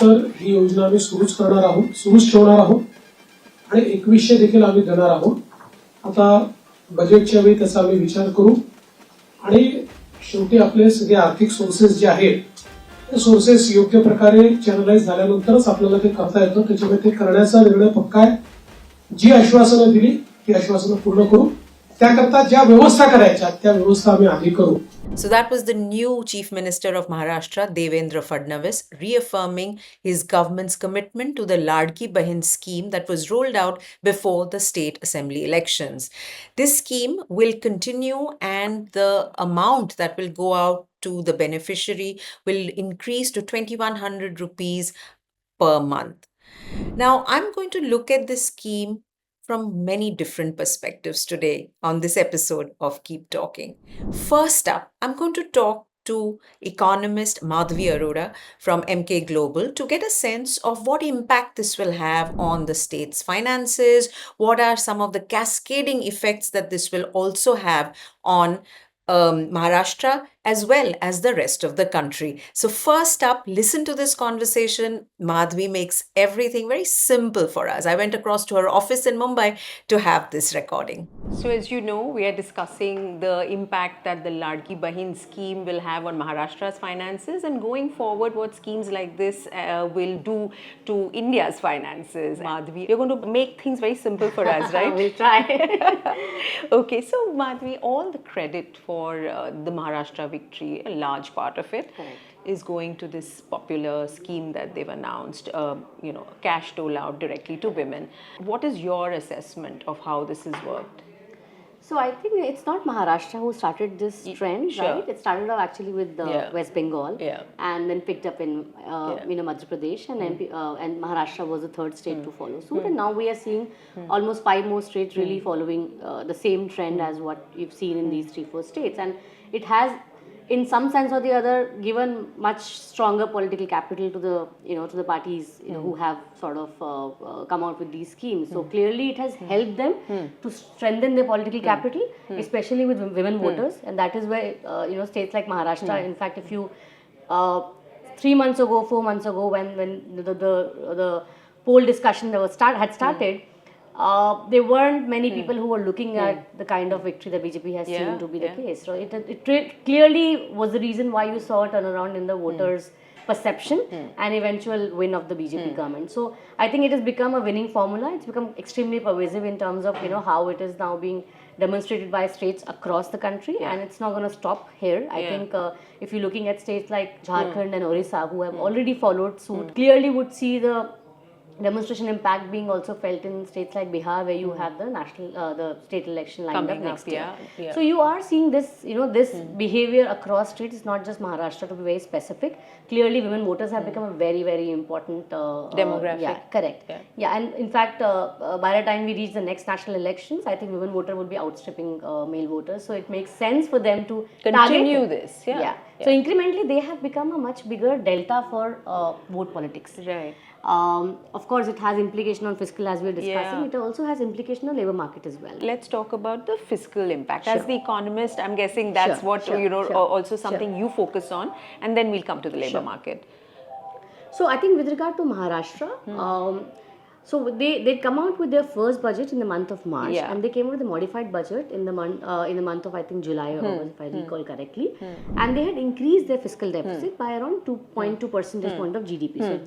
तर ही योजना आम्ही सुरूच ठेवणार आहोत आणि 2100 देखील आम्ही देणार आहोत. आता बजेटच्या वेळी त्याचा आम्ही विचार करू आणि शेवटी आपले सगळे आर्थिक सोर्सेस जे आहेत ते सोर्सेस योग्य प्रकारे चॅनलाइज झाल्यानंतरच आपल्याला ते करता येतं. त्याच्यामुळे ते करण्याचा निर्णय पक्का आहे. जी आश्वासनं दिली ती आश्वासनं पूर्ण करू. त्याकरता ज्या व्यवस्था करायच्या त्या व्यवस्था आम्ही आधी करू. So that was the new Chief Minister of Maharashtra, Devendra Fadnavis, reaffirming his government's commitment to the Ladki Bahin scheme that was rolled out before the state assembly elections. This scheme will continue and the amount that will go out to the beneficiary will increase to 2100 rupees per month. Now, I'm going to look at this scheme from many different perspectives today on this episode of Keep Talking. First up, I'm going to talk to economist Madhavi Arora from Emkay Global to get a sense of what impact this will have on the state's finances, what are some of the cascading effects that this will also have on Maharashtra as well as the rest of the country. So first up, listen to this conversation. Madhavi makes everything very simple for us. I went across to her office in Mumbai to have this recording. So as you know, we are discussing the impact that the Ladki Bahin scheme will have on Maharashtra's finances and going forward what schemes like this will do to India's finances. Madhavi, you're going to make things very simple for us, right? We'll try. Okay, so Madhavi, all the credit for the Maharashtra victory, a large part of it, is going to this popular scheme that they've announced, cash dole out directly to women. What is your assessment of how this has worked? So I think it's not Maharashtra who started this trend, Sure. right? It started off actually with West Bengal, and then picked up in Madhya Pradesh, and and Maharashtra was the third state to follow suit. And now we are seeing almost 5 more states really following the same trend as what you've seen in these 3-4 states, and it has, in some sense or the other, given much stronger political capital to the to the parties who have sort of come out with these schemes. So clearly it has helped them to strengthen their political capital, especially with women voters, and that is where states like Maharashtra, in fact, if you 3 months ago, 4 months ago, when the poll discussion that had started. There weren't many people who were looking at the kind of victory that BJP has seen to be the case. So it clearly was the reason why you saw a turnaround in the voters' perception and eventual win of the BJP government. So I think it has become a winning formula. It's become extremely pervasive in terms of how it is now being demonstrated by states across the country, and it's not going to stop here. I think if you're looking at states like Jharkhand and Orissa, who have already followed suit, clearly would see the demonstration impact being also felt in states like Bihar, where you have the state election lined up next year. Yeah. So you are seeing this, this behavior across states. It's not just Maharashtra, to be very specific. Clearly, women voters have become a very, very important demographic. Yeah, correct. Yeah, and in fact, by the time we reach the next national elections, I think women voter will be outstripping male voters. So it makes sense for them to continue this. Yeah. So incrementally, they have become a much bigger delta for vote politics. Right. Of course, it has implication on fiscal, as we are discussing. It also has implication on labor market as well. Let's talk about the fiscal impact. As the economist, I'm guessing that's also something you focus on, and then we'll come to the labor market. So I think with regard to Maharashtra, so they'd come out with their first budget in the month of March, and they came out with a modified budget in the month of I think July or August, if I recall correctly, and they had increased their fiscal deficit by around 2.2 percentage point of GDP. So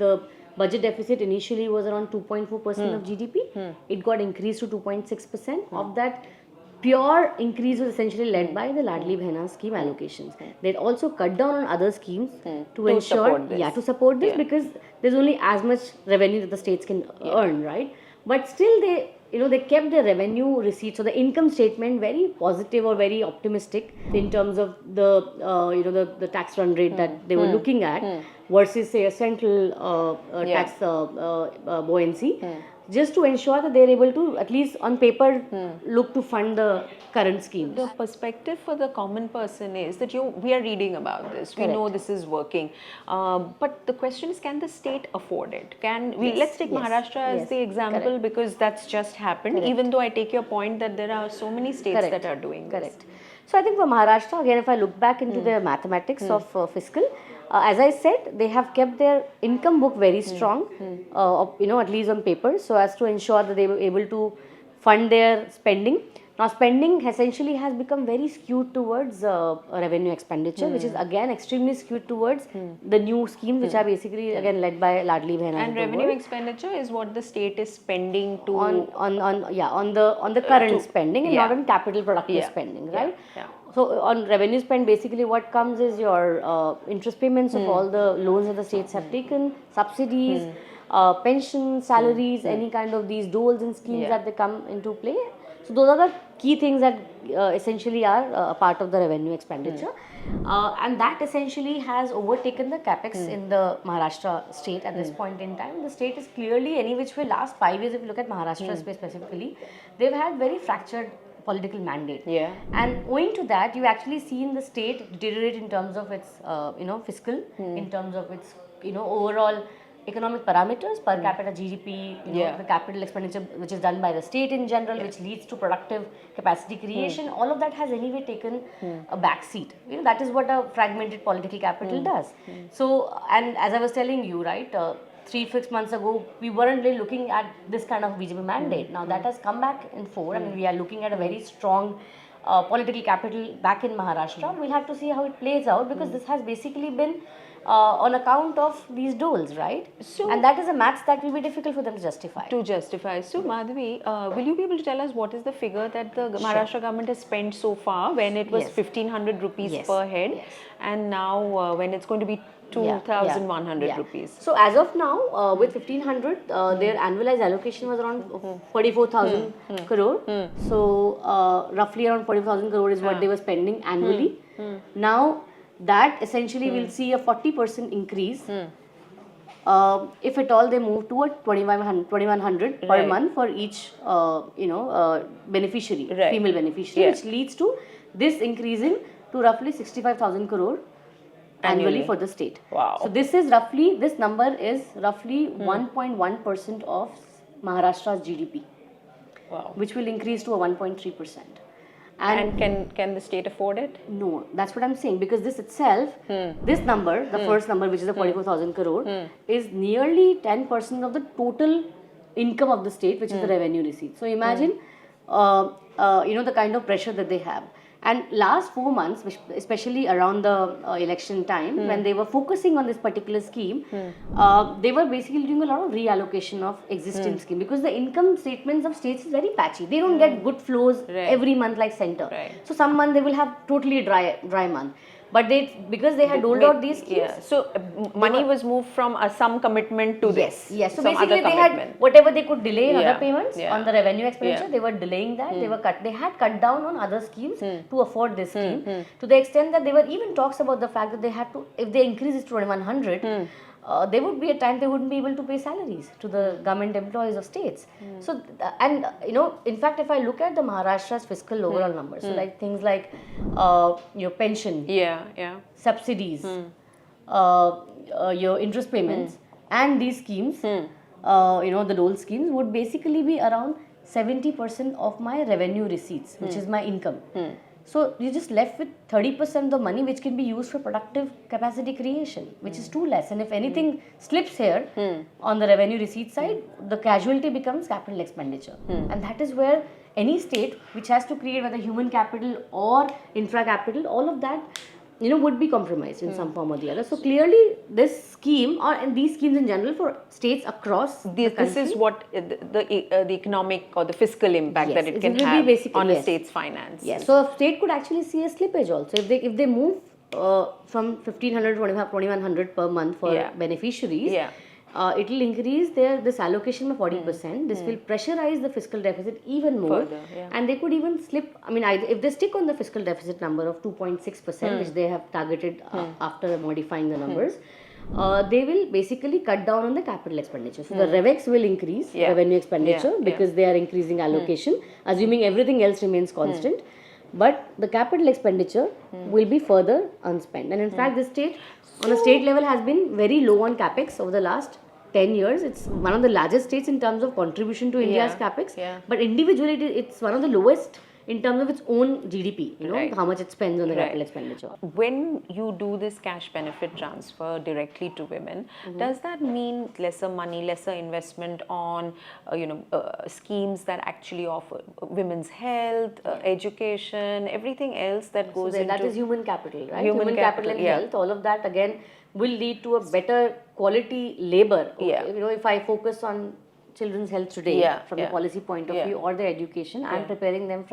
the budget deficit initially was around 2.4% of GDP. It got increased to 2.6%. Of that, pure increase was essentially led by the Ladki Bahin scheme allocations. They'd also cut down on other schemes to ensure, to support this, because there's only as much revenue that the states can earn, right? But still, they kept the revenue receipts, so the income statement very positive or very optimistic in terms of the tax run rate that they were looking at versus say a central tax buoyancy. Just to ensure that they're able to, at least on paper, look to fund the current schemes. The perspective for the common person is that we are reading about this. We know this is working. But the question is, can the state afford it? Let's take Maharashtra as the example, because that's just happened, even though I take your point that there are so many states that are doing this. So I think for Maharashtra, again, if I look back into the mathematics of fiscal, as I said, they have kept their income book very strong, at least on paper, so as to ensure that they were able to fund their spending. Now, spending essentially has become very skewed towards revenue expenditure, which is again extremely skewed towards the new schemes, which are basically again led by Ladki Bahin. And revenue expenditure is what the state is spending to on the current spending and not on capital productive spending, right? So on revenue spend, basically what comes is your interest payments of all the loans that the states have taken, subsidies, pensions, salaries, any kind of these doles and schemes that they come into play. So those are the key things that essentially are a part of the revenue expenditure, and that essentially has overtaken the capex in the Maharashtra state at this point in time. The state is clearly, any which way, last 5 years, if you look at Maharashtra specifically, they've had very fractured political mandate, and owing to that, you actually seen the state deteriorate in terms of its fiscal, in terms of its overall economic parameters, per capita GDP, the capital expenditure which is done by the state in general, which leads to productive capacity creation. All of that has anyway taken a back seat. That is what a fragmented political capital does. So, and as I was telling you, right, 3-6 months ago, we weren't really looking at this kind of BJP mandate. Now that has come back in fore. I mean, we are looking at a very strong political capital back in Maharashtra. We'll have to see how it plays out, because this has basically been on account of these doles, right? So, and that is a maths that will be difficult for them to justify. So, Madhavi, will you be able to tell us what is the figure that the Maharashtra government has spent so far, when it was 1,500 rupees per head, and now when it's going to be 2,100 rupees? So as of now, with 1,500, their annualized allocation was around 44,000 crore. So roughly around 40,000 crore is what they were spending annually. Now that essentially will see a 40% increase if at all they move to a 2,100 per month for each beneficiary, female beneficiary, which leads to this increasing to roughly 65,000 crore annually for the state. Wow. So this number is roughly 1.1% of Maharashtra's GDP, which will increase to a 1.3%. And can the state afford it? No, that's what I'm saying, because this itself, this number, the first number, which is the 44,000 crore, is nearly 10% of the total income of the state, which is the revenue receipt. So imagine, the kind of pressure that they have. And last 4 months, especially around the election time, when they were focusing on this particular scheme, they were basically doing a lot of reallocation of existing scheme, because the income statements of states is very patchy. They don't get good flows every month like center. So some month they will have totally dry month. But because they had doled out these schemes. So money was moved from some commitment to this. Yes. So basically they had whatever they could delay in other payments on the revenue expenditure, they were delaying that. They had cut down on other schemes to afford this scheme, to the extent that there were even talks about the fact that they had to, if they increase it to 2,100, there would be a time they wouldn't be able to pay salaries to the government employees of states. So, and in fact, if I look at the Maharashtra's fiscal overall numbers, so like things like your pension, subsidies, your interest payments, and these schemes, the dole schemes would basically be around 70% of my revenue receipts, which is my income. So you're just left with 30% of the money, which can be used for productive capacity creation, which is too less. And if anything slips here on the revenue receipt side, the casualty becomes capital expenditure. And that is where any state which has to create whether human capital or infra capital, all of that would be compromised in some form or the other. So clearly this scheme, or these schemes in general for states across the country, this is what the economic or the fiscal impact that it can will have be on a state's finance. Yes, so a state could actually see a slippage also. If they move from 1,500 to 2,100 per month for beneficiaries, it will increase this allocation by 40%. This will pressurize the fiscal deficit even more. Further, and they could even slip, if they stick on the fiscal deficit number of 2.6%, which they have targeted after modifying the numbers, they will basically cut down on the capital expenditure. So the REVEX will increase, revenue expenditure, because they are increasing allocation, assuming everything else remains constant. But the capital expenditure will be further unspent. And in fact, this state, on a state level, has been very low on capex over the last 10 years. It's one of the largest states in terms of contribution to India's capex. But individually, it's one of the lowest in terms of its own GDP, how much it spends on the capital expenditure. When you do this cash benefit transfer directly to women, does that mean lesser money, lesser investment on, schemes that actually offer women's health, education, everything else that goes into... That is human capital, right? Human capital and health, all of that again will lead to a better quality labor. If I focus on children's health today from the policy point of view or their education, I'm preparing them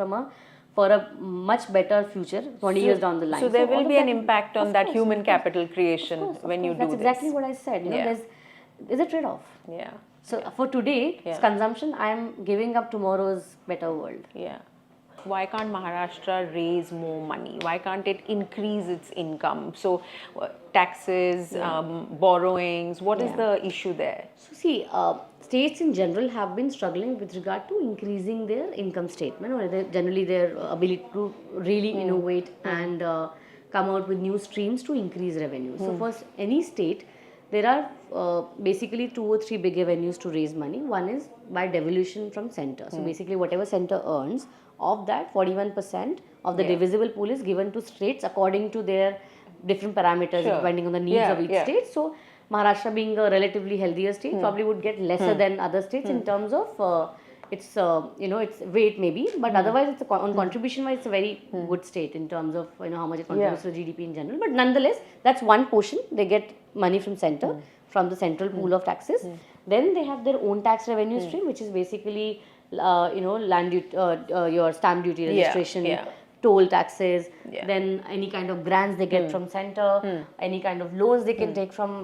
for a much better future 20 years down the line. So there will be an impact on that human capital creation when you do this. That's exactly what I said. There's a trade-off. Yeah. So for today's consumption, I'm giving up tomorrow's better world. Yeah. Why can't Maharashtra raise more money? Why can't it increase its income? So taxes, borrowings, what is the issue there? So see, states in general have been struggling with regard to increasing their income statement or generally their ability to really innovate and come out with new streams to increase revenue. So for any state, there are basically 2 or 3 big avenues to raise money. One is by devolution from center. So basically whatever center earns, of that 41% of the divisible pool is given to states according to their different parameters depending on the needs of each state. So Maharashtra being a relatively healthier state probably would get lesser than other states in terms of its its weight maybe, but otherwise it's on contribution wise it's a very good state in terms of how much it contributes to GDP in general. But nonetheless, that's one portion. They get money from center, from the central pool of taxes. Then they have their own tax revenue stream, which is basically land your stamp duty registration, toll taxes, then any kind of grants they get from center, any kind of loans they can take from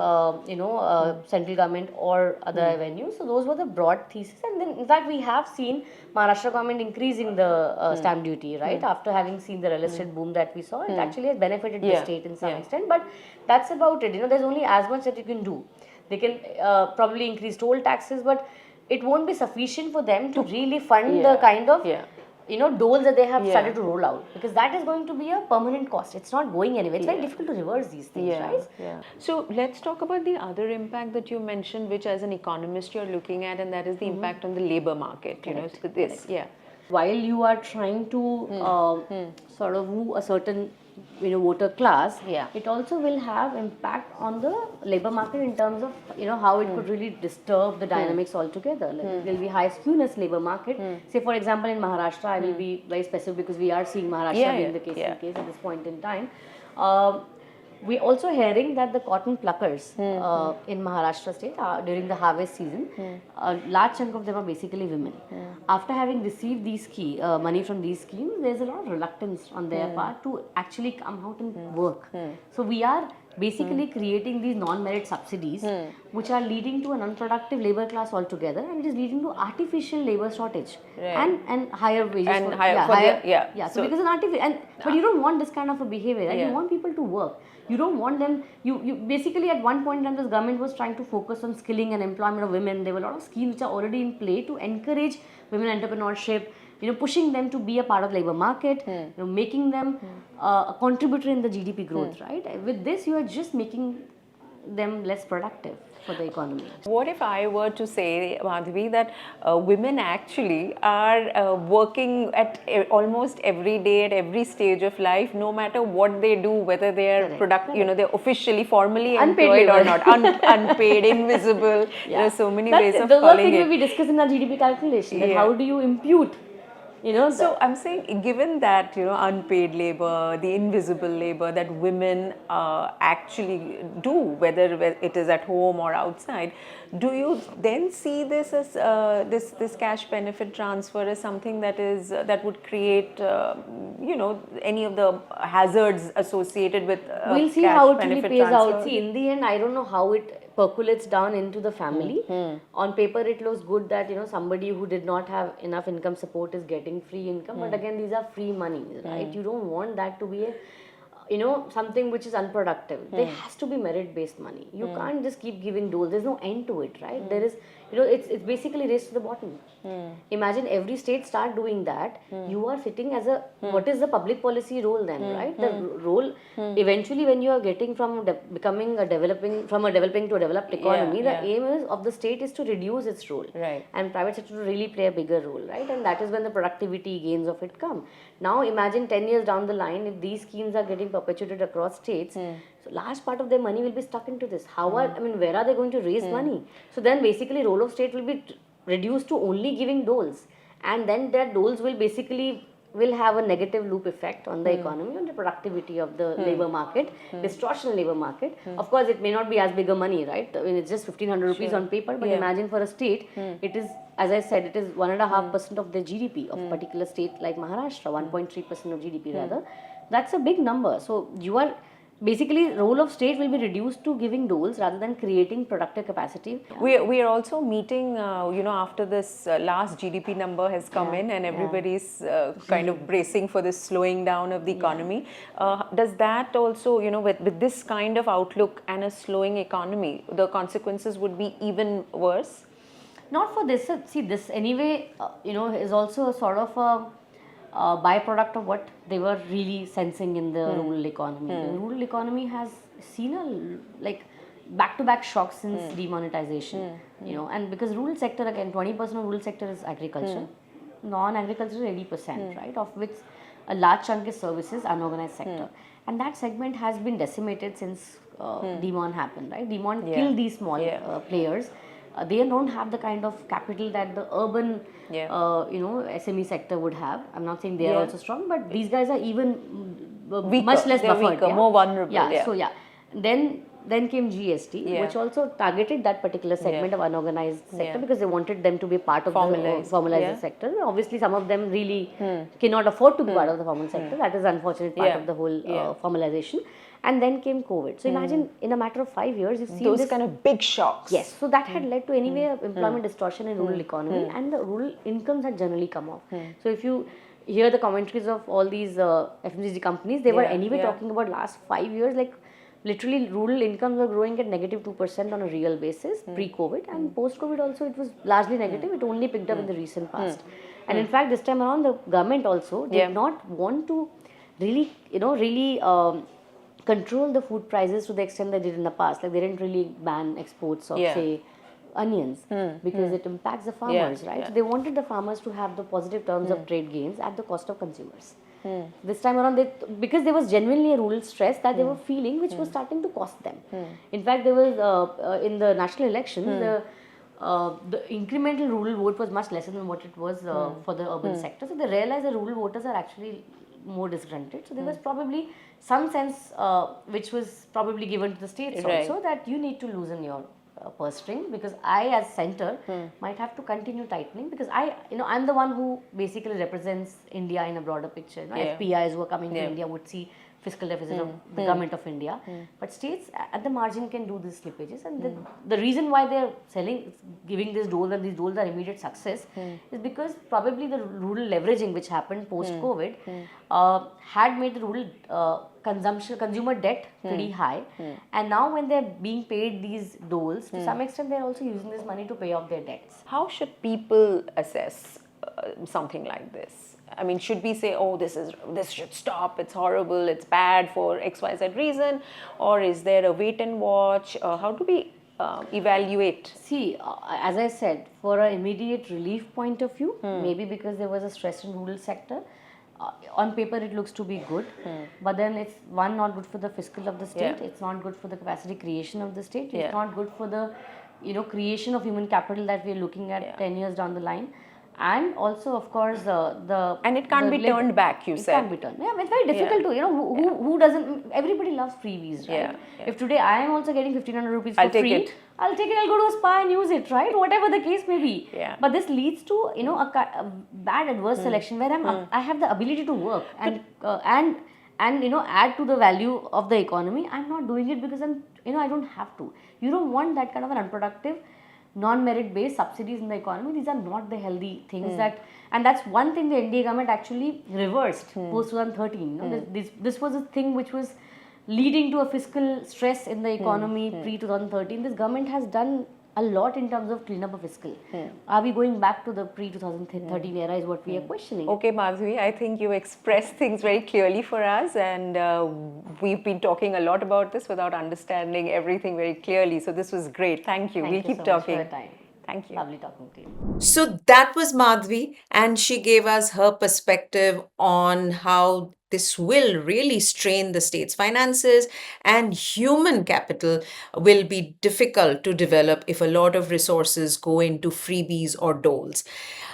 central government or other avenues. So those were the broad thesis, and then in fact we have seen Maharashtra government increasing the stamp duty, right? After having seen the real estate boom that we saw, it actually has benefited the state in some extent, but that's about it. There's only as much that you can do. They can probably increase toll taxes, but it won't be sufficient for them to really fund the kind of doles that they have started to roll out, because that is going to be a permanent cost. It's not going anywhere. It's very difficult to reverse these things, right? So let's talk about the other impact that you mentioned, which as an economist you're looking at, and that is the impact on the labor market. While you are trying to sort of woo a certain voter class, it also will have impact on the labor market in terms of how it could really disturb the dynamics altogether. Like there will be high skewness labor market. Say for example in Maharashtra, I will be very specific because we are seeing Maharashtra being the case at this point in time. We're also hearing that the cotton pluckers in Maharashtra state during the harvest season, a large chunk of them are basically women. After having received these money from these schemes, there's a lot of reluctance on their part to actually come out and work. So we are basically creating these non-merit subsidies which are leading to an unproductive labor class altogether, and it is leading to artificial labor shortage and higher wages and so because an artificial but you don't want this kind of a behavior, right? You want people to work. You don't want them, you basically at one point in time this government was trying to focus on skilling and employment of women. There were a lot of schemes which are already in play to encourage women entrepreneurship, pushing them to be a part of the labor market, making them a contributor in the GDP growth, right? With this, you are just making them less productive for the economy. What if I were to say, Madhavi, that women actually are working at almost every day, at every stage of life, no matter what they do, whether they are they're officially, formally employed or not, unpaid, invisible. There are so many ways of calling it. Those are things we discuss in our GDP calculation. That how do you impute? So I'm saying, given that unpaid labor, the invisible labor that women actually do, whether it is at home or outside, do you then see this as this cash benefit transfer as something that would create any of the hazards associated with we'll see how it really pays out. See, in the end, I don't know how it percolates down into the family. On paper it looks good that somebody who did not have enough income support is getting free income, but again these are free monies, right? You don't want that to be something which is unproductive, there has to be merit-based money. You can't just keep giving doles. There's no end to it, right? There is, it's basically race to the bottom. Imagine every state start doing that. You are sitting as what is the public policy role then, right? The role, eventually when you are getting from becoming a developing to a developed economy, the aim of the state is to reduce its role. Right. And private sector to really play a bigger role, right? And that is when the productivity gains of it come. Now imagine 10 years down the line, if these schemes are getting perpetuated across states, so large part of their money will be stuck into this. Where are they going to raise money? So then basically role of state will be reduced to only giving doles. And then that doles will have a negative loop effect on the economy, on the productivity of the labor market, distortion in labor market. Of course, it may not be as big a money, right? I mean, it's just 1,500 rupees on paper, but imagine for a state, it is, as I said, it is 1.5% of the GDP of a particular state like Maharashtra, 1.3% of GDP rather. That's a big number. So you are basically, role of state will be reduced to giving doles rather than creating productive capacity. We are also meeting, after this last GDP number has come in and everybody's kind of bracing for this slowing down of the economy. Does that also, with this kind of outlook and a slowing economy, the consequences would be even worse? Not for this. See, this anyway, is also a sort of a byproduct of what they were really sensing in the rural economy. The rural economy has seen back-to-back shocks since demonetization, and because rural sector, again, 20% of rural sector is agriculture, non-agriculture is 80%, right, of which a large chunk is services, unorganized sector. And that segment has been decimated since demon happened, right? Demon killed these small players. They don't have the kind of capital that the urban, SME sector would have. I'm not saying they are also strong, but these guys are even weaker, much less buffered. Weaker, more vulnerable. So then came GST, which also targeted that particular segment of unorganized sector because they wanted them to be part of the formalized sector. Obviously, some of them really cannot afford to be part of the formal sector. That is the unfortunate part of the whole formalization. And then came COVID. So imagine in a matter of 5 years, you've seen those kind of big shocks. Yes. So that had led to anyway employment distortion in rural economy, and the rural incomes had generally come off. So if you hear the commentaries of all these FMCG companies, they were anyway talking about last 5 years, like literally rural incomes were growing at -2% on a real basis pre-COVID, and post-COVID also it was largely negative. It only picked up in the recent past. And in fact, this time around, the government also did not want to really control the food prices to the extent they did in the past. Like they didn't really ban exports of say onions because it impacts the farmers, right? So they wanted the farmers to have the positive terms of trade gains at the cost of consumers. This time around, because there was genuinely a rural stress that they were feeling, which was starting to cost them. In fact, there was in the national elections, the incremental rural vote was much lesser than what it was for the urban sector. So they realized the rural voters are actually more disgruntled. So there was probably some sense which was probably given to the states also that you need to loosen your purse string, because I as center might have to continue tightening, because I'm the one who basically represents India in a broader picture. FPIs who are coming to India would see fiscal deficit of the government of India, but states at the margin can do these slippages, and the reason why they're giving these doles, and these doles are immediate success, is because probably the rural leveraging which happened post-COVID had made the rural consumer debt pretty high, and now when they're being paid these doles, to some extent they're also using this money to pay off their debts. How should people assess something like this? I mean, should we say, oh, this should stop, it's horrible, it's bad for XYZ reason, or is there a wait and watch? How do we evaluate? See, as I said, for an immediate relief point of view, maybe because there was a stress in rural sector, on paper it looks to be good, but then it's not good for the fiscal of the state, it's not good for the capacity creation of the state, it's not good for the creation of human capital that we're looking at 10 years down the line. And also, of course, and it can't be turned back, you said. It can't be turned. Yeah, it's very difficult to, who doesn't, everybody loves freebies, right? If today I am also getting 1,500 rupees for free, I'll take it, I'll go to a spa and use it, right? Whatever the case may be. But this leads to, a bad adverse selection where I have the ability to work and add to the value of the economy. I'm not doing it because I don't have to. You don't want that kind of an unproductive, non-merit based subsidies in the economy. These are not the healthy things and that's one thing the NDA government actually reversed post 2013. This was a thing which was leading to a fiscal stress in the economy pre-2013. This government has done a lot in terms of clean up of fiscal. Are we going back to the pre-2013 era is what we are questioning. Okay, Madhavi, I think you expressed things very clearly for us, and we've been talking a lot about this without understanding everything very clearly. So this was great. Thank you. We'll keep so talking. much for your time. Thank you. Lovely talking to you. So that was Madhavi, and she gave us her perspective on how this will really strain the state's finances, and human capital will be difficult to develop if a lot of resources go into freebies or doles.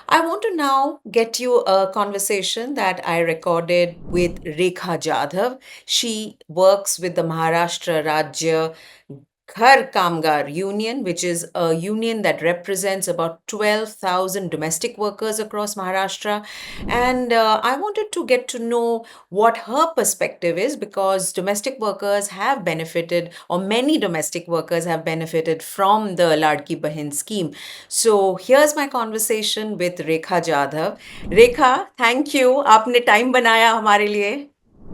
I want to now get you a conversation that I recorded with Rekha Jadhav. She works with the Maharashtra Rajya Gharkaamgar Union, which is a union that represents about 12,000 domestic workers across Maharashtra. And I wanted to get to know what her perspective is, because domestic workers have benefited, or many domestic workers have benefited from the Laadki Bahin scheme. So here's my conversation with Rekha Jadhav. Rekha, thank you. आपने time बनाया हमारे लिए.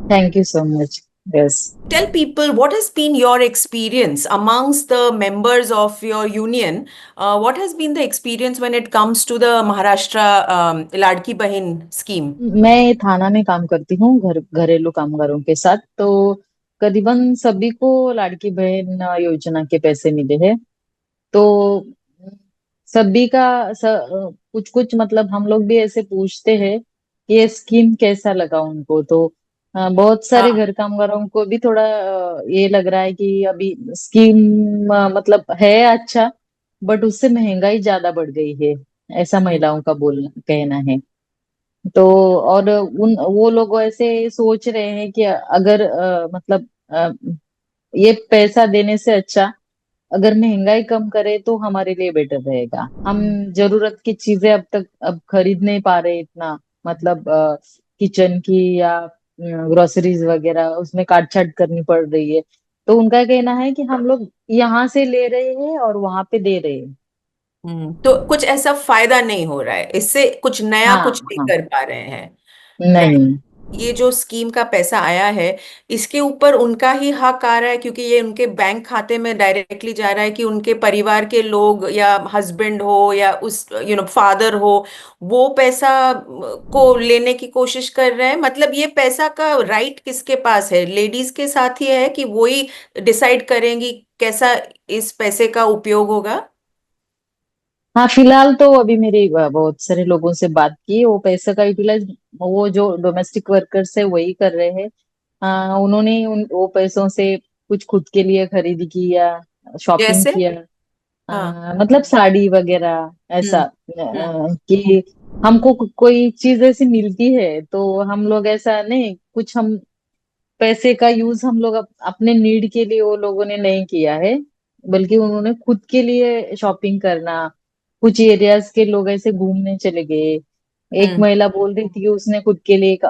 Thank you so much. Yes. Tell people what has been your experience amongst the members of your union. What has been the experience when it comes to the Maharashtra Ladki Bahin scheme? मैं थाना में काम करती हूँ घरेलू कामगारों के साथ। तो करीबन सभी को लाड़की बहन योजना के पैसे मिले हैं। तो सभी का कुछ कुछ मतलब हम लोग भी ऐसे पूछते हैं कि ये स्कीम कैसा लगा उनको। तो बहुत सारे हाँ. घर कामगारों को भी थोड़ा ये लग रहा है कि अभी स्कीम मतलब है अच्छा, बट उससे महंगाई ज्यादा बढ़ गई है, ऐसा महिलाओं का बोलना कहना है। तो और उन वो लोग ऐसे सोच रहे हैं कि अगर मतलब ये पैसा देने से अच्छा अगर महंगाई कम करे तो हमारे लिए बेटर रहेगा। हम जरूरत की चीजें अब खरीद नहीं पा रहे इतना, मतलब किचन की या ग्रोसरीज वगैरह उसमें काट छाट करनी पड़ रही है। तो उनका कहना है कि हम लोग यहाँ से ले रहे हैं और वहां पे दे रहे हैं। तो कुछ ऐसा फायदा नहीं हो रहा है इससे, कुछ नया हाँ कुछ नहीं हाँ। कर पा रहे हैं. नहीं। Right. ये जो स्कीम का पैसा आया है, इसके ऊपर उनका ही हक आ रहा है, क्योंकि ये उनके बैंक खाते में डायरेक्टली जा रहा है, कि उनके परिवार के लोग या हस्बैंड हो या उस फादर हो, वो पैसा को लेने की कोशिश कर रहे हैं. मतलब ये पैसा का राइट किसके पास है? लेडीज के साथ ही है कि वो ही डिसाइड करेंगी कैसा इस पैसे का उपयोग होगा? हाँ, फिलहाल तो अभी मेरी बहुत सारे लोगों से बात की, वो पैसे का यूटिलाइज वो जो डोमेस्टिक वर्कर्स है वही कर रहे हैं। उन्होंने वो पैसों से कुछ खुद के लिए खरीदी की या शॉपिंग जैसे? किया। हाँ. मतलब साड़ी वगैरह ऐसा, हम्म. हम्म. कि हमको कोई चीज ऐसी मिलती है तो हम लोग ऐसा नहीं, कुछ हम पैसे का यूज हम लोग अपने नीड के लिए वो लोगों ने नहीं किया है, बल्कि उन्होंने खुद के लिए शॉपिंग करना। कुछ एरियाज के लोग ऐसे घूमने चले गए। एक हम्म. महिला बोल रही थी कि उसने खुद के लिए एक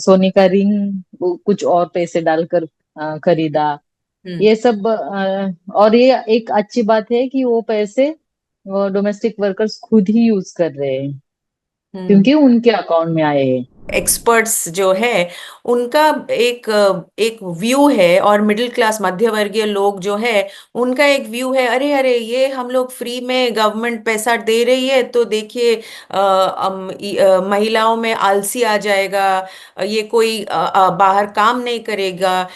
सोने का रिंग कुछ और पैसे डालकर खरीदा। हम्म. ये सब और ये एक अच्छी बात है कि वो पैसे डोमेस्टिक वर्कर्स खुद ही यूज कर रहे हैं, हम्म. क्योंकि उनके अकाउंट में आए हैं। एक्सपर्ट्स जो है, उनका एक एक व्यू है, और मिडिल क्लास मध्य वर्गीय लोग जो है, उनका एक व्यू है, अरे अरे ये हम लोग फ्री में गवर्नमेंट पैसा दे रही है, तो देखिए महिलाओं में आलसी आ जाएगा, ये कोई बाहर काम नहीं करेगा.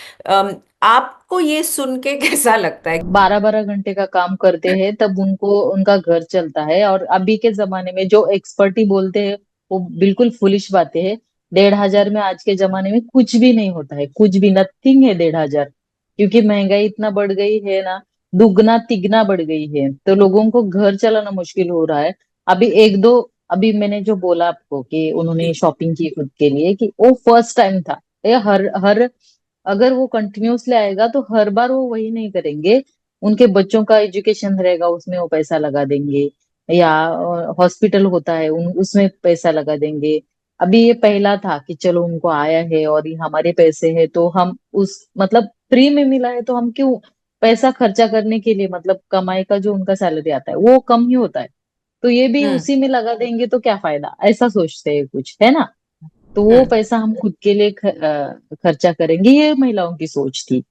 आपको ये सुन के कैसा लगता है? 12-12 घंटे का काम करते हैं तब उनको उनका घर चलता है। और अभी के जमाने में जो एक्सपर्टी बोलते हैं वो बिल्कुल फुलिश बातें हैं। 1,500 में आज के जमाने में कुछ भी नहीं होता है, कुछ भी नथिंग है 1,500। क्योंकि महंगाई इतना बढ़ गई है ना, दुगना तिगना बढ़ गई है, तो लोगों को घर चलाना मुश्किल हो रहा है। अभी एक दो, अभी मैंने जो बोला आपको कि उन्होंने शॉपिंग की खुद के लिए, कि वो फर्स्ट टाइम था। ये हर हर अगर वो कंटिन्यूअसली आएगा तो हर बार वो वही नहीं करेंगे। उनके बच्चों का एजुकेशन रहेगा उसमें वो पैसा लगा देंगे, या हॉस्पिटल होता है उसमें पैसा लगा देंगे। अभी ये पहला था कि चलो उनको आया है और ये हमारे पैसे है, तो हम उस मतलब फ्री में मिला है तो हम क्यों पैसा खर्चा करने के लिए, मतलब कमाई का जो उनका सैलरी आता है वो कम ही होता है, तो ये भी हम्म. उसी में लगा देंगे तो क्या फायदा, ऐसा सोचते हैं कुछ, है ना। तो वो पैसा हम खुद के लिए खर्चा करेंगे, ये महिलाओं की सोच थी।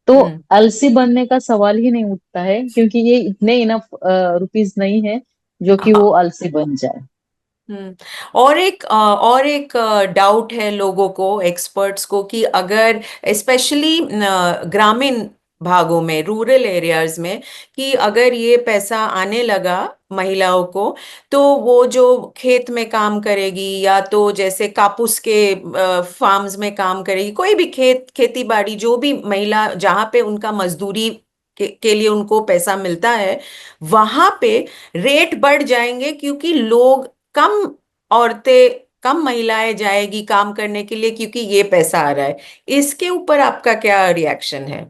तो आलसी बनने का सवाल ही नहीं उठता है, क्योंकि ये इतने इनफ रुपीज नहीं है जो कि वो आलसी बन जाए। हम्म। और एक डाउट है लोगों को, एक्सपर्ट्स को, कि अगर स्पेशली ग्रामीण भागों में, रूरल एरियाज में, कि अगर ये पैसा आने लगा महिलाओं को, तो वो जो खेत में काम करेगी, या तो जैसे कापूस के फार्म्स में काम करेगी, कोई भी खेती बाड़ी, जो भी महिला जहाँ पे उनका मजदूरी के लिए उनको पैसा मिलता है, वहां पे रेट बढ़ जाएंगे, क्योंकि लोग कम, औरतें कम, महिलाएं जाएगी काम करने के लिए, क्योंकि ये पैसा आ रहा है। इसके ऊपर आपका क्या रिएक्शन है?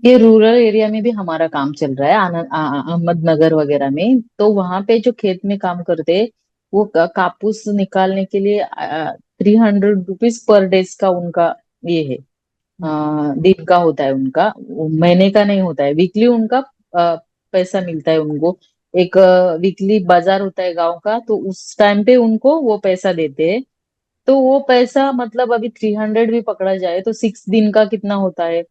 ये रूरल एरिया में भी हमारा काम चल रहा है, अहमदनगर वगैरह में। तो वहां पे जो खेत में काम करते हैं, वो कापूस निकालने के लिए 300 रुपीज पर डेज का उनका ये है, दिन का होता है उनका, वो महीने का नहीं होता है, वीकली उनका पैसा मिलता है उनको। एक वीकली बाजार होता है गांव का, तो उस टाइम पे उनको वो पैसा देते हैं। तो वो पैसा मतलब अभी 300 भी पकड़ा जाए तो 6 दिन का कितना होता है,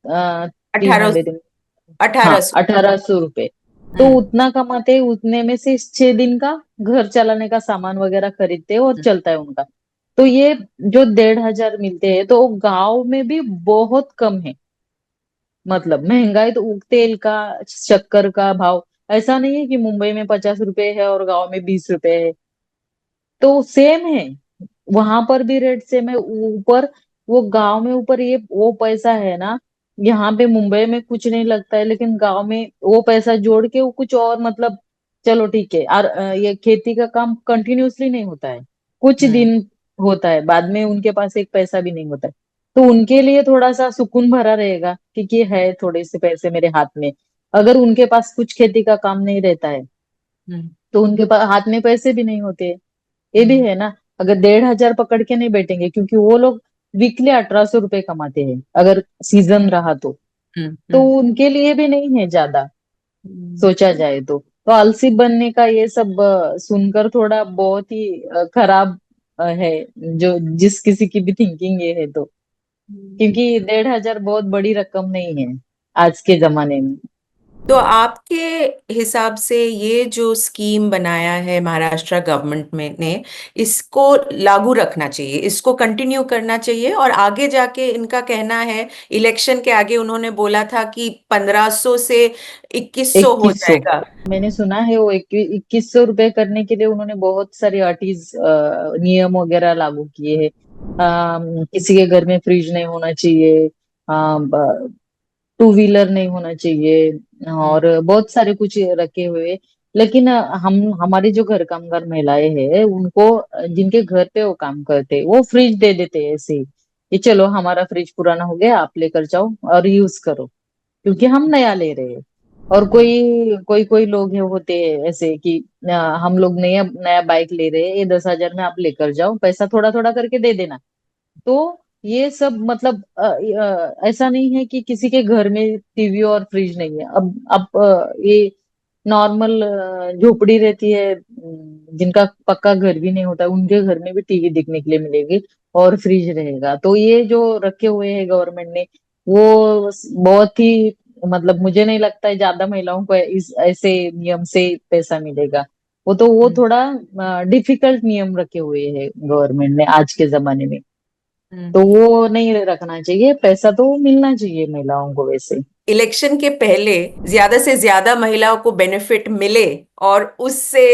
थ्री 1800। हंड्रेड हाँ, 1800। 1800 रुपये। तो हम्म। उतना कमाते हैं, उतने में से 6 दिन का घर चलाने का सामान वगैरह खरीदते हैं और चलता है उनका। तो ये जो 1,500 मिलते हैं, तो गांव में भी बहुत कम है। मतलब महंगाई तो तेल का, शक्कर का भाव ऐसा नहीं है कि मुंबई में 50 रुपए है और गांव में 20 रुपए है। तो सेम है, वहां पर भी रेट सेम है। ऊपर वो गांव में ऊपर ये वो पैसा है ना, यहाँ पे मुंबई में कुछ नहीं लगता है, लेकिन गांव में वो पैसा जोड़ के वो कुछ और मतलब, चलो ठीक है। और ये खेती का काम कंटिन्यूअसली नहीं होता है, कुछ हम्म। दिन होता है, बाद में उनके पास एक पैसा भी नहीं होता है। तो उनके लिए थोड़ा सा सुकून भरा रहेगा, क्योंकि है थोड़े से पैसे मेरे हाथ में। अगर उनके पास कुछ खेती का काम नहीं रहता है, हम्म। तो उनके पास हाथ में पैसे भी नहीं होते। ये भी हम्म। है ना। अगर 1,500 पकड़ के नहीं बैठेंगे, क्योंकि वो लोग वीकली 1,800 रुपये कमाते हैं अगर सीजन रहा हम्म। तो उनके लिए भी नहीं है ज्यादा, हम्म। सोचा जाए तो आलसी बनने का ये सब सुनकर थोड़ा बहुत ही खराब है, जो जिस किसी की भी थिंकिंग ये है तो। क्योंकि 1,500 बहुत बड़ी रकम नहीं है आज के जमाने में। तो आपके हिसाब से ये जो स्कीम बनाया है महाराष्ट्र गवर्नमेंट में ने, इसको लागू रखना चाहिए, इसको कंटिन्यू करना चाहिए, और आगे जाके इनका कहना है, इलेक्शन के आगे उन्होंने बोला था कि 1500 से 2100 हो 2100 जाएगा। मैंने सुना है, वो 2,100 रुपये करने के लिए उन्होंने बहुत सारे आर्टिज नियम वगैरह लागू किए हैं। किसी के घर में फ्रिज नहीं होना चाहिए, टू व्हीलर नहीं होना चाहिए, और बहुत सारे कुछ रखे हुए। लेकिन हम हमारी जो घर कामगार महिलाएं हैं उनको, जिनके घर पे वो काम करते हैं, वो फ्रिज दे देते हैं ऐसे ही कि चलो हमारा फ्रिज पुराना हो गया, आप लेकर जाओ और यूज करो, क्योंकि हम नया ले रहे हैं। और कोई कोई कोई लोग हैं होते हैं ऐसे कि हम लोग नया नया बाइक ले रहे हैं, ये 10,000 में आप लेकर जाओ, पैसा थोड़ा थोड़ा करके दे देना। तो ये सब मतलब ऐसा नहीं है कि किसी के घर में टीवी और फ्रिज नहीं है। अब ये नॉर्मल झोपड़ी रहती है, जिनका पक्का घर भी नहीं होता, उनके घर में भी टीवी देखने के लिए मिलेगी और फ्रिज रहेगा। तो ये जो रखे हुए हैं गवर्नमेंट ने, वो बहुत ही मतलब, मुझे नहीं लगता है ज्यादा महिलाओं को इस ऐसे नियम से पैसा मिलेगा। वो हम्म। थोड़ा डिफिकल्ट नियम रखे हुए हैं गवर्नमेंट ने आज के जमाने में। हम्म। तो वो नहीं रखना चाहिए, पैसा तो मिलना चाहिए महिलाओं को वैसे। इलेक्शन के पहले ज्यादा से ज्यादा महिलाओं को बेनिफिट मिले, और उससे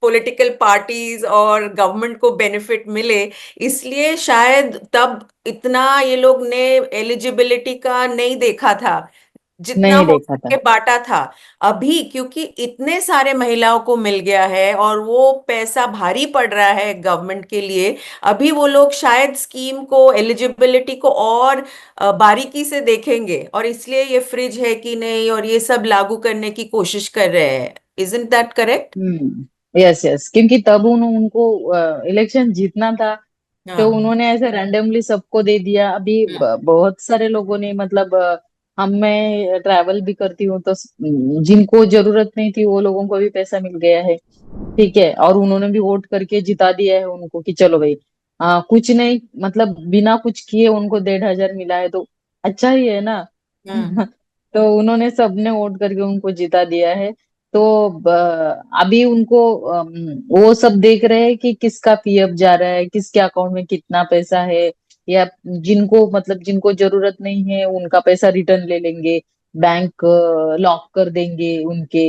पॉलिटिकल पार्टीज और गवर्नमेंट को बेनिफिट मिले, इसलिए शायद तब इतना ये लोग ने एलिजिबिलिटी का नहीं देखा था, जितना नहीं हो देखा था। सके बांटा था। अभी क्योंकि इतने सारे महिलाओं को मिल गया है, और वो पैसा भारी पड़ रहा है गवर्नमेंट के लिए, अभी वो लोग शायद स्कीम को, एलिजिबिलिटी को और बारीकी से देखेंगे, और इसलिए ये फ्रिज है कि नहीं और ये सब लागू करने की कोशिश कर रहे हैं। Isn't that correct? Yes yes, क्योंकि तब उनको इलेक्शन जीतना था, तो हाँ। उन्होंने ऐसे रैंडमली सबको दे दिया। अभी बहुत सारे लोगों ने मतलब हम मैं ट्रैवल भी करती हूँ, तो जिनको जरूरत नहीं थी वो लोगों को भी पैसा मिल गया है। ठीक है, और उन्होंने भी वोट करके जिता दिया है उनको कि चलो भाई, कुछ नहीं, मतलब बिना कुछ किए उनको 1,500 मिला है तो अच्छा ही है ना। हम्म। तो उन्होंने सबने वोट करके उनको जिता दिया है। तो अभी उनको वो सब देख रहे हैं कि किसका पीएफ जा रहा है, किसके अकाउंट में कितना पैसा है, या जिनको मतलब जिनको जरूरत नहीं है उनका पैसा रिटर्न ले लेंगे, बैंक लॉक कर देंगे उनके,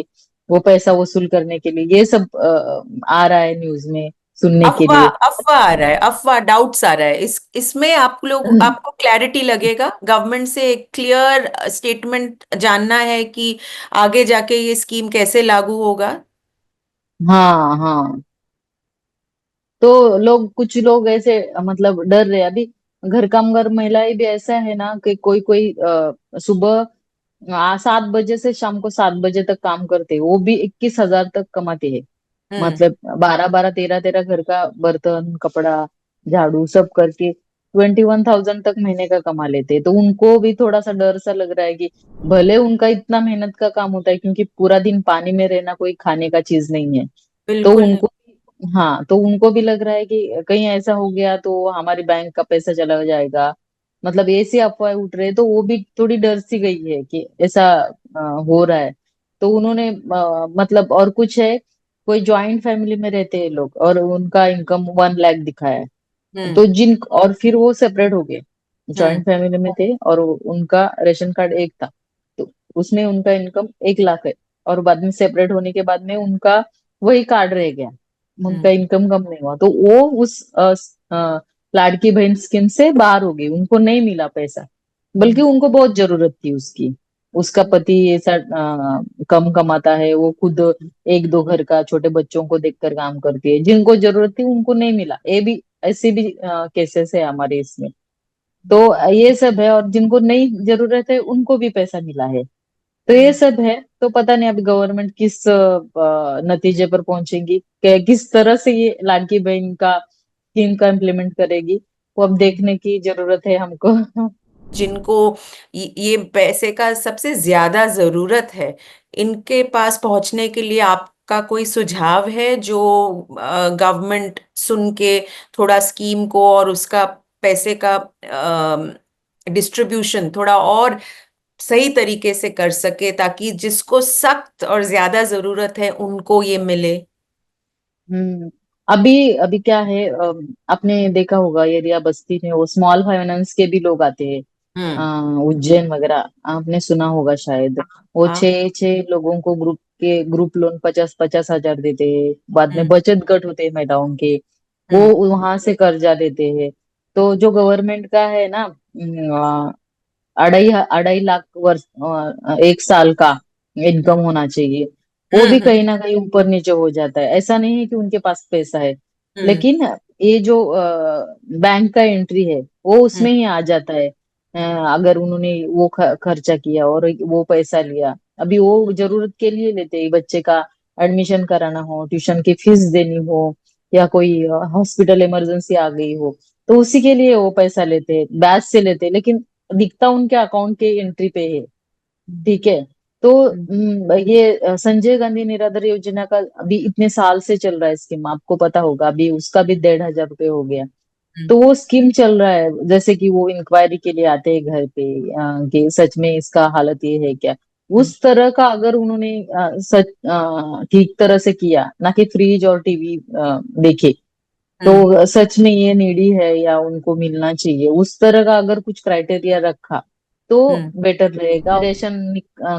वो पैसा वसूल करने के लिए। ये सब आ रहा है न्यूज में सुनने के अफवाह लिए। अफवाह आ रहा है, अफवाह डाउट्स आ रहा है। इसमें आपको क्लैरिटी लगेगा, गवर्नमेंट से एक क्लियर स्टेटमेंट जानना है कि आगे जाके ये स्कीम कैसे लागू होगा। हाँ हाँ। तो लोग, कुछ लोग ऐसे मतलब डर रहे हैं अभी। घर कामगार महिलाएं भी ऐसा है ना कि कोई कोई सुबह 7 बजे से शाम को 7 बजे तक काम करते हैं, वो भी 21,000 तक कमाते हैं। हम्म। मतलब 12 12 13 13 घर का बर्तन कपड़ा झाड़ू सब करके 21,000 तक महीने का कमा लेते हैं। तो उनको भी थोड़ा सा डर सा लग रहा है कि भले उनका इतना मेहनत का काम होता है, क्योंकि पूरा दिन पानी में रहना कोई खाने का चीज नहीं है। तो बिल्कुल नहीं। उनको, हाँ, तो उनको भी लग रहा है कि कहीं ऐसा हो गया तो हमारे बैंक का पैसा चला जाएगा। मतलब ऐसी अफवाह उठ रहे हैं, तो वो भी थोड़ी डर सी गई है कि ऐसा हो रहा है। तो उन्होंने मतलब, और कुछ है, कोई जॉइंट फैमिली में रहते हैं लोग और उनका इनकम 1 लाख दिखाया है। हम्म। तो जिन, और फिर वो सेपरेट हो गए, हम्म। जॉइंट फैमिली में थे और उनका रेशन कार्ड एक था, तो उसमें उनका इनकम 1 लाख है, और बाद में सेपरेट होने के बाद में उनका वही कार्ड रह गया, उनका हम्म। इनकम कम नहीं हुआ, तो वो उस लाड़की बहन स्कीम से बाहर हो गई, उनको नहीं मिला पैसा। बल्कि हम्म। उनको बहुत जरूरत थी उसकी। उसका पति ऐसा कम कमाता है, वो खुद एक दो घर का छोटे बच्चों को देखकर काम करती है, जिनको जरूरत थी उनको नहीं मिला। ये भी, ऐसे भी केसेस है हमारे इसमें। तो ये सब है, और जिनको नहीं जरूरत है उनको भी पैसा मिला है। तो ये हम्म। सब है। तो पता नहीं अभी गवर्नमेंट किस नतीजे पर पहुंचेगी, किस तरह से ये लाडकी बहन का स्कीम का इम्प्लीमेंट करेगी, वो अब देखने की जरूरत है हमको। जिनको ये पैसे का सबसे ज्यादा जरूरत है, इनके पास पहुंचने के लिए आपका कोई सुझाव है जो गवर्नमेंट सुन के थोड़ा स्कीम को और उसका पैसे का डिस्ट्रीब्यूशन थोड़ा और सही तरीके से कर सके, ताकि जिसको सख्त और ज्यादा जरूरत है उनको ये मिले। हम्म। अभी अभी क्या है, आपने देखा होगा एरिया बस्ती में वो स्मॉल फाइनेंस के भी लोग आते हैं, हम्म। उज्जैन वगैरह, आपने सुना होगा शायद। वो हाँ। 6 6 लोगों को ग्रुप लोन 50 50 हजार देते हैं, बाद में हम्म। बचत गट होते हैं महिलाओं के, वो हम्म। वहां से कर्जा देते हैं। तो जो गवर्नमेंट का है ना, 2.5 2.5 लाख वर्ष 1 साल का हम्म। इनकम होना चाहिए, वो भी हम्म। कहीं ना कहीं ऊपर नीचे हो जाता है। ऐसा नहीं है कि उनके पास पैसा है, हम्म। लेकिन ये जो बैंक का एंट्री है वो हम्म। उसमें ही आ जाता है। अगर उन्होंने वो खर्चा किया और वो पैसा लिया, अभी वो जरूरत के लिए लेते हैं, बच्चे का एडमिशन कराना हो, ट्यूशन की फीस देनी हो, या कोई हॉस्पिटल इमरजेंसी आ गई हो, तो उसी के लिए वो पैसा लेते हैं, ब्याज से लेते हैं, लेकिन दिखता उनके अकाउंट के एंट्री पे है। ठीक है। तो ये संजय गांधी निराधार योजना का अभी इतने साल से चल रहा है स्कीम, आपको पता होगा, अभी उसका भी 1,500 रुपये हो गया। हम्म। तो वो स्कीम चल रहा है, जैसे कि वो इंक्वायरी के लिए आते हैं घर पे, कि सच में इसका हालत ये है क्या। हम्म। उस तरह का अगर उन्होंने सच ठीक तरह से किया, ना कि फ्रिज और टीवी देखे, हम्म। तो सच में ये नीडी है या उनको मिलना चाहिए, उस तरह का अगर कुछ क्राइटेरिया रखा तो हम्म। बेटर रहेगा।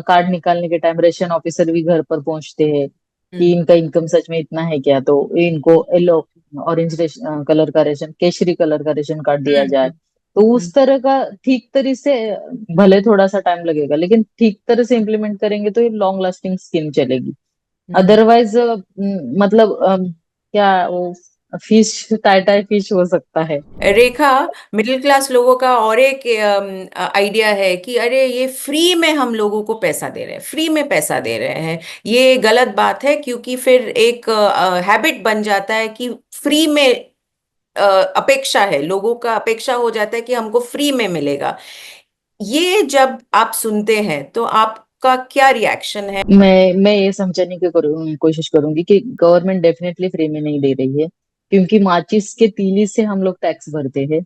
कार्ड निकालने के टाइम रेशन ऑफिसर भी घर पर पहुंचते हैं कि हम्म। इनका इनकम सच में इतना है क्या, तो इनको येलो ऑरेंज कलर का रेशन, केसरी कलर का रेशन कार्ड दिया जाए। हम्म। तो हम्म। उस तरह का ठीक तरह से, भले थोड़ा सा टाइम लगेगा लेकिन ठीक तरह से इम्प्लीमेंट करेंगे तो ये लॉन्ग लास्टिंग स्कीम चलेगी। हम्म। अदरवाइज मतलब क्या वो फिश, टाई फिश हो सकता है। रेखा, मिडिल क्लास लोगों का और एक आइडिया है कि अरे ये फ्री में हम लोगों को पैसा दे रहे हैं, फ्री में पैसा दे रहे हैं। ये गलत बात है, क्योंकि फिर एक हैबिट बन जाता है कि फ्री में अपेक्षा है, लोगों का अपेक्षा हो जाता है कि हमको फ्री में मिलेगा। ये जब आप सुनते हैं तो आपका क्या रिएक्शन है? मैं ये समझने की कोशिश करूंगी कि गवर्नमेंट डेफिनेटली फ्री में नहीं दे रही है, क्योंकि माचिस के तीली से हम लोग टैक्स भरते हैं,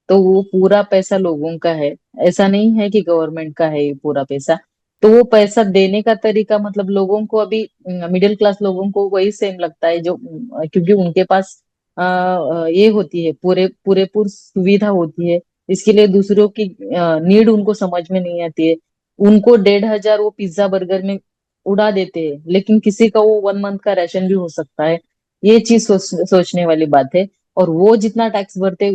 तो वो पूरा पैसा लोगों का है। ऐसा नहीं है कि गवर्नमेंट का है ये पूरा पैसा। तो वो पैसा देने का तरीका मतलब लोगों को अभी मिडिल क्लास लोगों को वही सेम लगता है, जो क्योंकि उनके पास ये होती है, पूरेपूर सुविधा होती है, इसके लिए दूसरों की नीड उनको समझ में नहीं आती है। उनको 1,500 वो पिज्जा बर्गर में उड़ा देते हैं, लेकिन किसी का वो 1 मंथ का राशन भी हो सकता है। ये चीज सोचने वाली बात है। और वो जितना टैक्स भरते,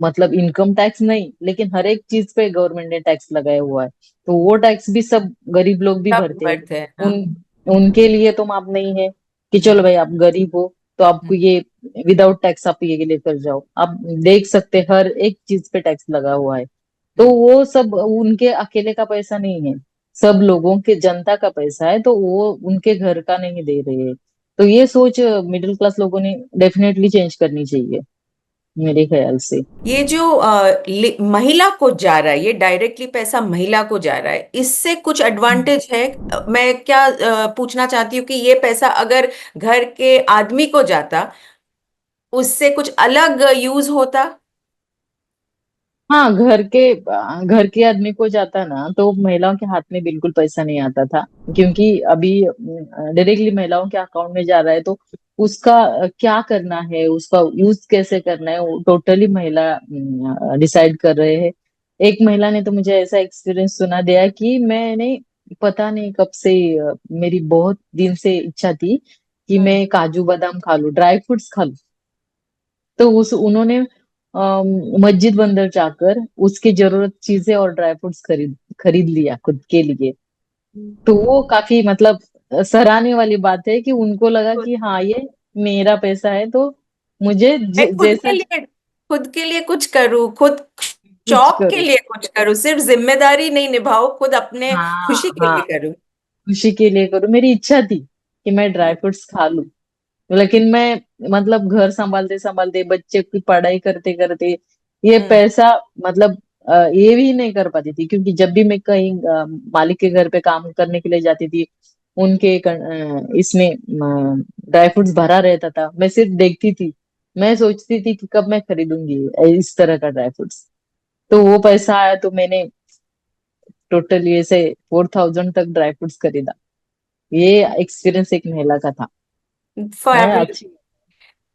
मतलब इनकम टैक्स नहीं, लेकिन हर एक चीज पे गवर्नमेंट ने टैक्स लगाया हुआ है, तो वो टैक्स भी सब गरीब लोग भी सब भरते हैं। बढ़ते हैं, हाँ। उनके लिए तो माफ नहीं है कि चलो हम्म, भाई आप गरीब हो तो आपको हम्म, ये विदाउट टैक्स आप ये लेकर जाओ। आप देख सकते हैं, हर एक चीज पे टैक्स लगा हुआ है। तो हम्म। वो सब उनके अकेले का पैसा नहीं है, सब लोगों के जनता का पैसा है, तो वो उनके घर का नहीं दे रहे हैं। तो ये सोच मिडिल क्लास लोगों ने डेफिनेटली चेंज करनी चाहिए मेरे ख्याल से। ये जो महिला को जा रहा है, ये डायरेक्टली पैसा महिला को जा रहा है, इससे कुछ एडवांटेज है? मैं क्या पूछना चाहती हूँ कि ये पैसा अगर घर के आदमी को जाता, उससे कुछ अलग यूज होता? हाँ, घर के आदमी को जाता ना तो महिलाओं के हाथ में बिल्कुल पैसा नहीं आता था, क्योंकि अभी डायरेक्टली महिलाओं के अकाउंट में जा रहा है, तो उसका क्या करना है, उसका यूज कैसे करना है, वो टोटली महिला डिसाइड कर रहे हैं। एक महिला ने तो मुझे ऐसा एक्सपीरियंस सुना दिया कि मैंने पता नहीं कब से मेरी बहुत दिन से इच्छा थी कि हम्म। मैं काजू बादाम खा लूं, ड्राई फ्रूट्स खा लूं। तो उस उन्होंने मस्जिद बंदर जाकर उसकी जरूरत चीजें और ड्राई फ्रूट्स खरीद खरीद लिया खुद के लिए। तो वो काफी मतलब सराहने वाली बात है कि उनको लगा खुद कि हाँ ये मेरा पैसा है, तो मुझे मैं जैसा खुद के लिए कुछ करूँ, खुद कुछ शौक के करो। लिए कुछ करूँ, सिर्फ जिम्मेदारी नहीं निभाऊं, खुद अपने हाँ खुशी के हाँ, लिए करूँ। खुशी के लिए करो। मेरी इच्छा थी कि मैं ड्राई फ्रूट्स खा लूं, लेकिन मैं मतलब घर संभालते संभालते बच्चे की पढ़ाई करते करते ये हम्म। पैसा मतलब ये भी नहीं कर पाती थी, क्योंकि जब भी मैं कहीं मालिक के घर पे काम करने के लिए जाती थी, उनके इसमें ड्राई फ्रूट्स भरा रहता था, मैं सिर्फ देखती थी। मैं सोचती थी कि कब मैं खरीदूंगी इस तरह का ड्राई फ्रूट्स। तो वो पैसा आया तो मैंने टोटली ऐसे 4,000 तक ड्राई फ्रूट्स खरीदा। ये एक्सपीरियंस एक महिला का था। है फैबुलस। अच्छी।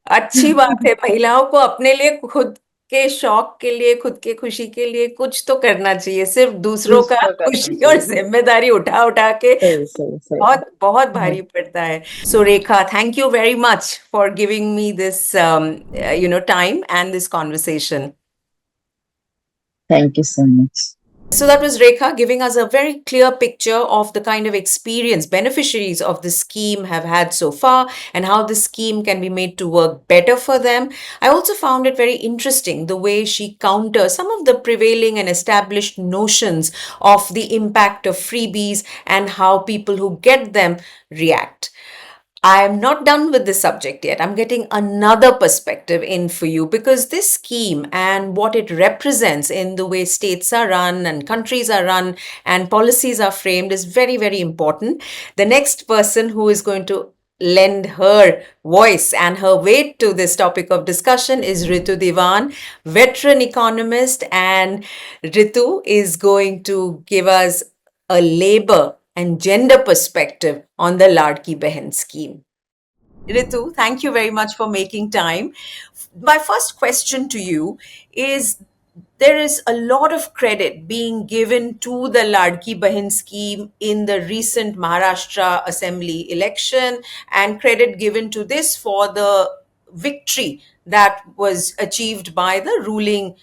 अच्छी बात है, महिलाओं को अपने लिए, खुद के शौक के लिए, खुद के खुशी के लिए कुछ तो करना चाहिए। सिर्फ दूसरों कुछ का तो करना खुशी और चाहिए। जिम्मेदारी उठा उठा के सही सही सही। बहुत बहुत भारी पड़ता है। So Rekha, thank you very much for giving me this time and this conversation. Thank you so much. So that was Rekha giving us a very clear picture of the kind of experience beneficiaries of the scheme have had so far and how the scheme can be made to work better for them. I also found it very interesting the way she counters some of the prevailing and established notions of the impact of freebies and how people who get them react. I am not done with this subject yet. I'm getting another perspective in for you because this scheme and what it represents in the way states are run and countries are run and policies are framed is very, very important. The next person who is going to lend her voice and her weight to this topic of discussion is Ritu Dewan, veteran economist, and Ritu is going to give us a labor and gender perspective on the Ladki Bahin scheme. Ritu, thank you very much for making time. My first question to you is, there is a lot of credit being given to the Ladki Bahin scheme in the recent Maharashtra assembly election, and credit given to this for the victory that was achieved by the ruling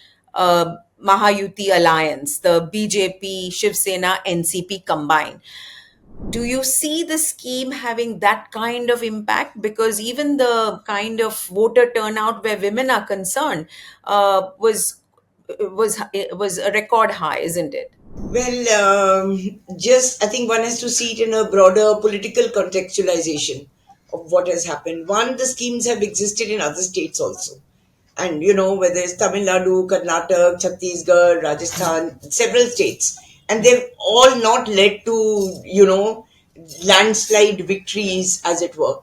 Mahayuti alliance, the BJP, Shiv Sena, NCP combined. Do you see the scheme having that kind of impact? Because even the kind of voter turnout where women are concerned was a record high, isn't it? Well, just I think one has to see it in a broader political contextualization of what has happened. One, the schemes have existed in other states also. And whether it's Tamil Nadu, Karnataka, Chhattisgarh, Rajasthan, several states. And they've all not led to, landslide victories, as it were.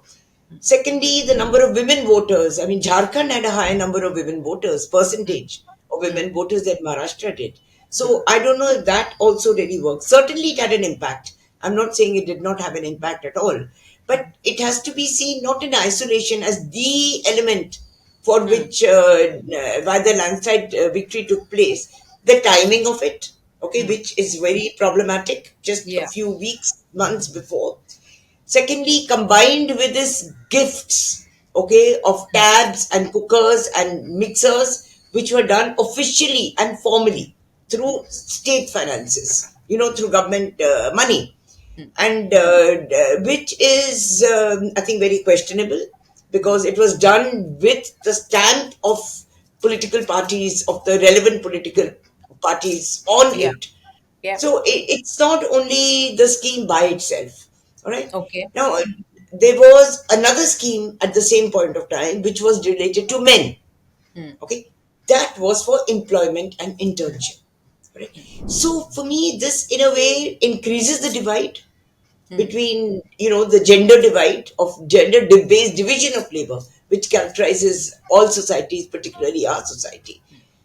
Secondly, the number of women voters. I mean, Jharkhand had a higher number of women voters, percentage of women voters than Maharashtra did. So I don't know if that also really works. Certainly, it had an impact. I'm not saying it did not have an impact at all, but it has to be seen not in isolation as the element for which why the landslide victory took place. The timing of it, okay, which is very problematic. Just a Yeah. few weeks, months before. Secondly, combined with this gifts, okay, of tabs and cookers and mixers, which were done officially and formally through state finances, through government money, and which is, I think, very questionable because it was done with the stamp of political parties, of the relevant political parties on Yeah. it. Yeah. So it's not only the scheme by itself. All right. Okay. Now, there was another scheme at the same point of time which was related to men. Okay. That was for employment and internship. Right. So for me, this in a way increases the divide between the gender divide of gender based division of labor, which characterizes all societies, particularly our society.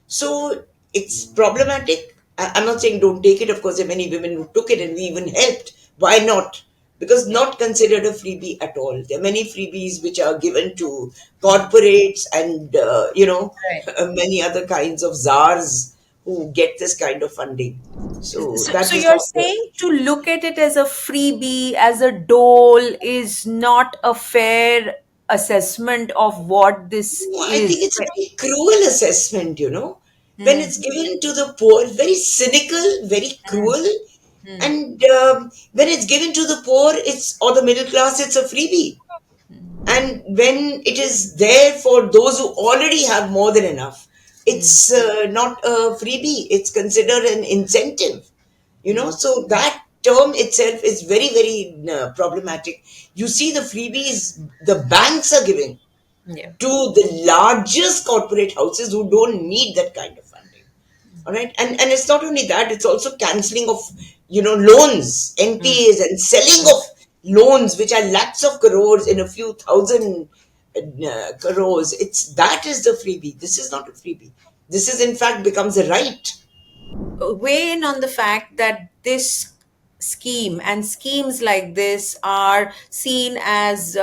So it's problematic. I'm not saying don't take it. Of course, there are many women who took it and we even helped. Why not? Because Yeah. not considered a freebie at all. There are many freebies which are given to corporates and Right. many other kinds of czars who get this kind of funding. So So that is you're not the saying to look at it as a freebie, as a dole, is not a fair assessment of what this No, I think is. it's a very cruel assessment. When Hmm. it's given to the poor, very cynical, very Hmm. cruel. Hmm. And when it's given to the poor, or the middle class, it's a freebie. And when it is there for those who already have more than enough, it's not a freebie, it's considered an incentive. So that term itself is very, very problematic. You see, the freebies the banks are giving Yeah. to the largest corporate houses who don't need that kind of funding. All right. And it's not only that, it's also cancelling of loans, Hmm. NPAs, and selling of loans which are lakhs of crores in a few thousand crores. That is the freebie. This is not a freebie. This is in fact becomes a right. Weigh in on the fact that this scheme and schemes like this are seen as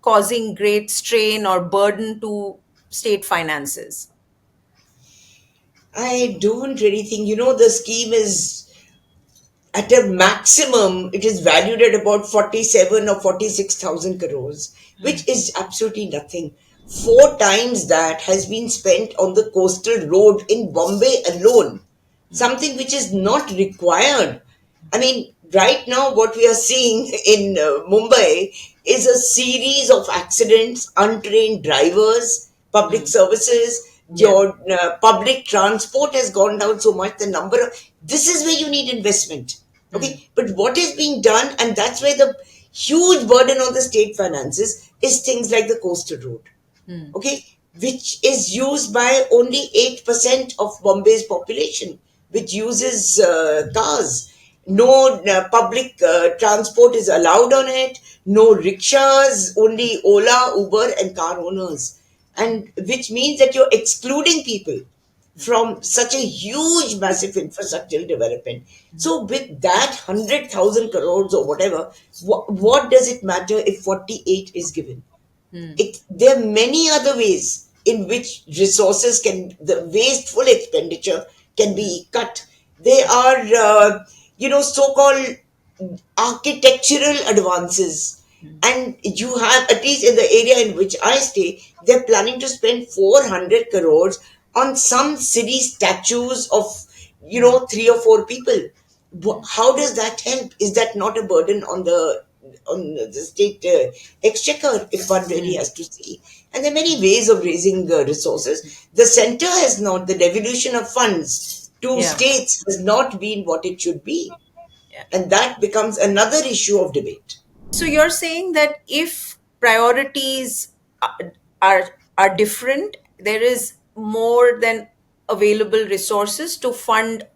causing great strain or burden to state finances. I don't really think the scheme is at a maximum, it is valued at about 47 or 46,000 crores, which is absolutely nothing. Four times that has been spent on the coastal road in Bombay alone, something which is not required. I mean, right now, what we are seeing in Mumbai is a series of accidents, untrained drivers, public services, Yeah. your public transport has gone down so much. The number of this is where you need investment. Okay, but what is being done, and that's where the huge burden on the state finances is things like the coastal road, okay, which is used by only 8% of Bombay's population, which uses cars. No public transport is allowed on it, no rickshaws, only Ola, Uber, and car owners. And which means that you're excluding people from such a huge, massive infrastructural development. So, with that 100,000 crores or whatever, what does it matter if 48 is given? There are many other ways in which the wasteful expenditure can be cut. They are so-called architectural advances, and you have, at least in the area in which I stay, they're planning to spend 400 crores on some city statues of 3 or 4 people. How does that help? Is that not a burden on the state exchequer, if one really has to see? And there are many ways of raising resources. The center has not, the devolution of funds to Yeah. states has not been what it should be. Yeah. And that becomes another issue of debate. So you're saying that if priorities are different, there is more than available resources to fund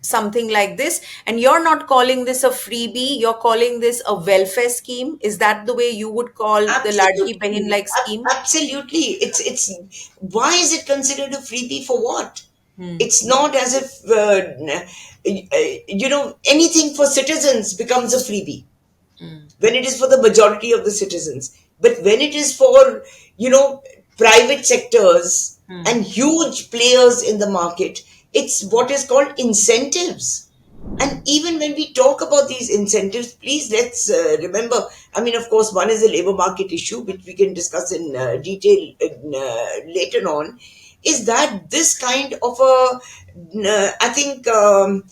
something like this, and you're not calling this a freebie, you're calling this a welfare scheme. Is that the way you would call the Ladki Bahin Absolutely. like scheme? Absolutely. It's why is it considered a freebie for what? Hmm. It's not as if anything for citizens becomes a freebie when it is for the majority of the citizens. But when it is for, private sectors and huge players in the market, it's what is called incentives. And even when we talk about these incentives, please let's remember. I mean, of course, one is the labor market issue, which we can discuss in detail later on. Is that this kind of I think, term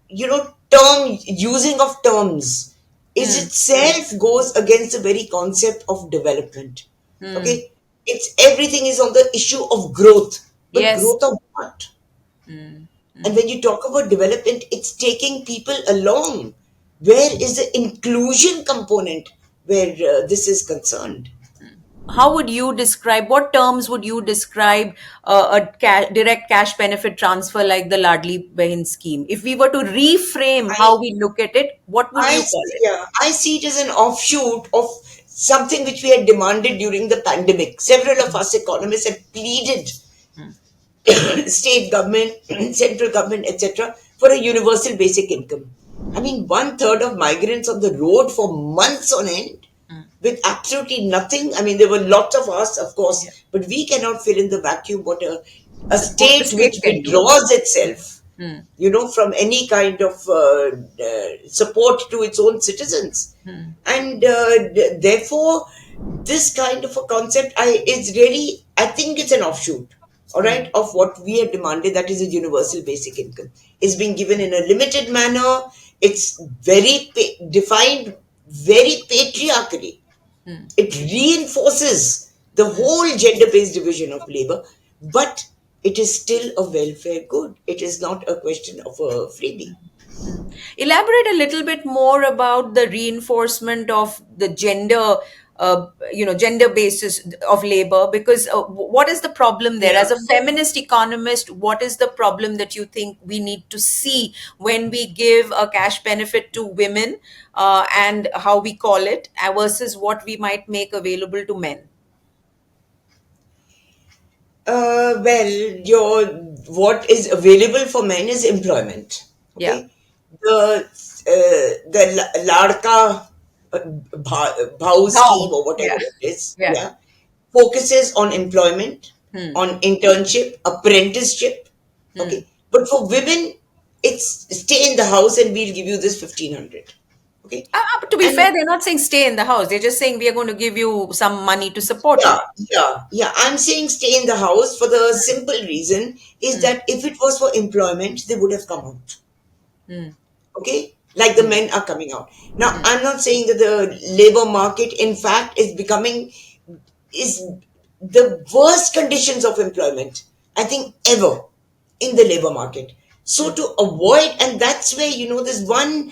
using of terms is itself goes against the very concept of development. Okay, it's everything is on the issue of growth, but Yes. growth of what? And when you talk about development, it's taking people along. Where is the inclusion component where this is concerned? How would you describe, what terms would you describe direct cash benefit transfer like the Ladli Bahin scheme? If we were to reframe I, how we look at it, what would you call it? yeah, I see it as an offshoot of something which we had demanded during the pandemic. Several of us economists had pleaded state government, central government, etc., for a universal basic income. I mean, one third of migrants on the road for months on end with absolutely nothing. I mean, there were lots of us, of Yeah. course, but we cannot fill in the vacuum what a What the state which state can do. withdraws itself, Hmm. from any kind of support to its own citizens. And therefore, this kind of a concept is really, I think it's an offshoot, all right, of what we had demanded, that is a universal basic income. Is being given in a limited manner. It's very defined very patriarchally. It reinforces the whole gender based division of labor, but it is still a welfare good. It is not a question of a freebie. Elaborate a little bit more about the reinforcement of the gender, gender basis of labor, because what is the problem there? Yeah. As a feminist economist, what is the problem that you think we need to see when we give a cash benefit to women, and how we call it, versus what we might make available to men? Well, your what is available for men is employment. Yeah. Okay, the Ladka Bhau scheme How? or whatever Yeah. it is, Yeah. yeah, focuses on employment, Hmm. on internship, apprenticeship. Okay, but for women, it's stay in the house and we'll give you this 1,500. Okay, To be and fair, they're not saying stay in the house. They're just saying we are going to give you some money to support yeah, it. yeah. I'm saying stay in the house for the simple reason is Hmm. that if it was for employment, they would have come out. Hmm. Okay, like the men are coming out. Now, I'm not saying that the labor market, in fact, is the worst conditions of employment, I think, ever in the labor market. So to avoid, and that's where, there's one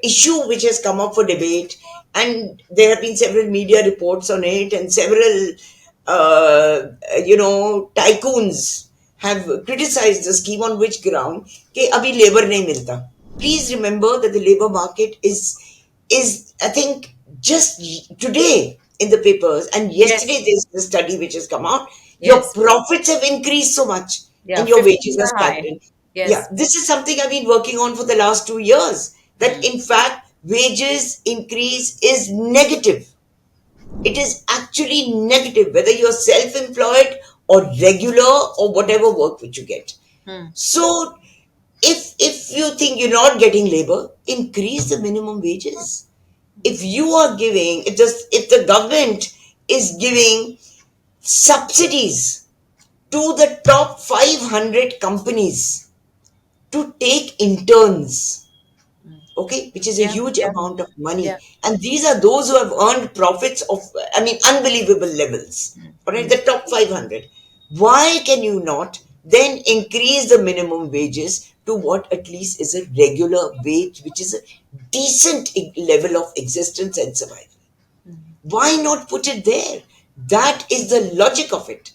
issue which has come up for debate, and there have been several media reports on it, and several, tycoons have criticized the scheme on which ground कि अभी labor नहीं मिलता. Please remember that the labor market is I think just today in the papers, and yesterday Yes. there's the study which has come out. Your Yes. profits have increased so much Yeah. and your 15 wages are are high. stagnant. Yeah, Yes. this is something I've been working on for the last 2 years. That in fact, wages increase is negative. It is actually negative, whether you're self employed or regular or whatever work which you get. So, if you think you're not getting labor, increase the minimum wages. If you are giving, if the government is giving subsidies to the top 500 companies to take interns, okay, which is a Yeah. huge Yeah. amount of money, Yeah. and these are those who have earned profits of, I mean, unbelievable levels, all right, the top 500. Why can you not then increase the minimum wages to what at least is a regular wage, which is a decent level of existence and survival? Why not put it there? That is the logic of it.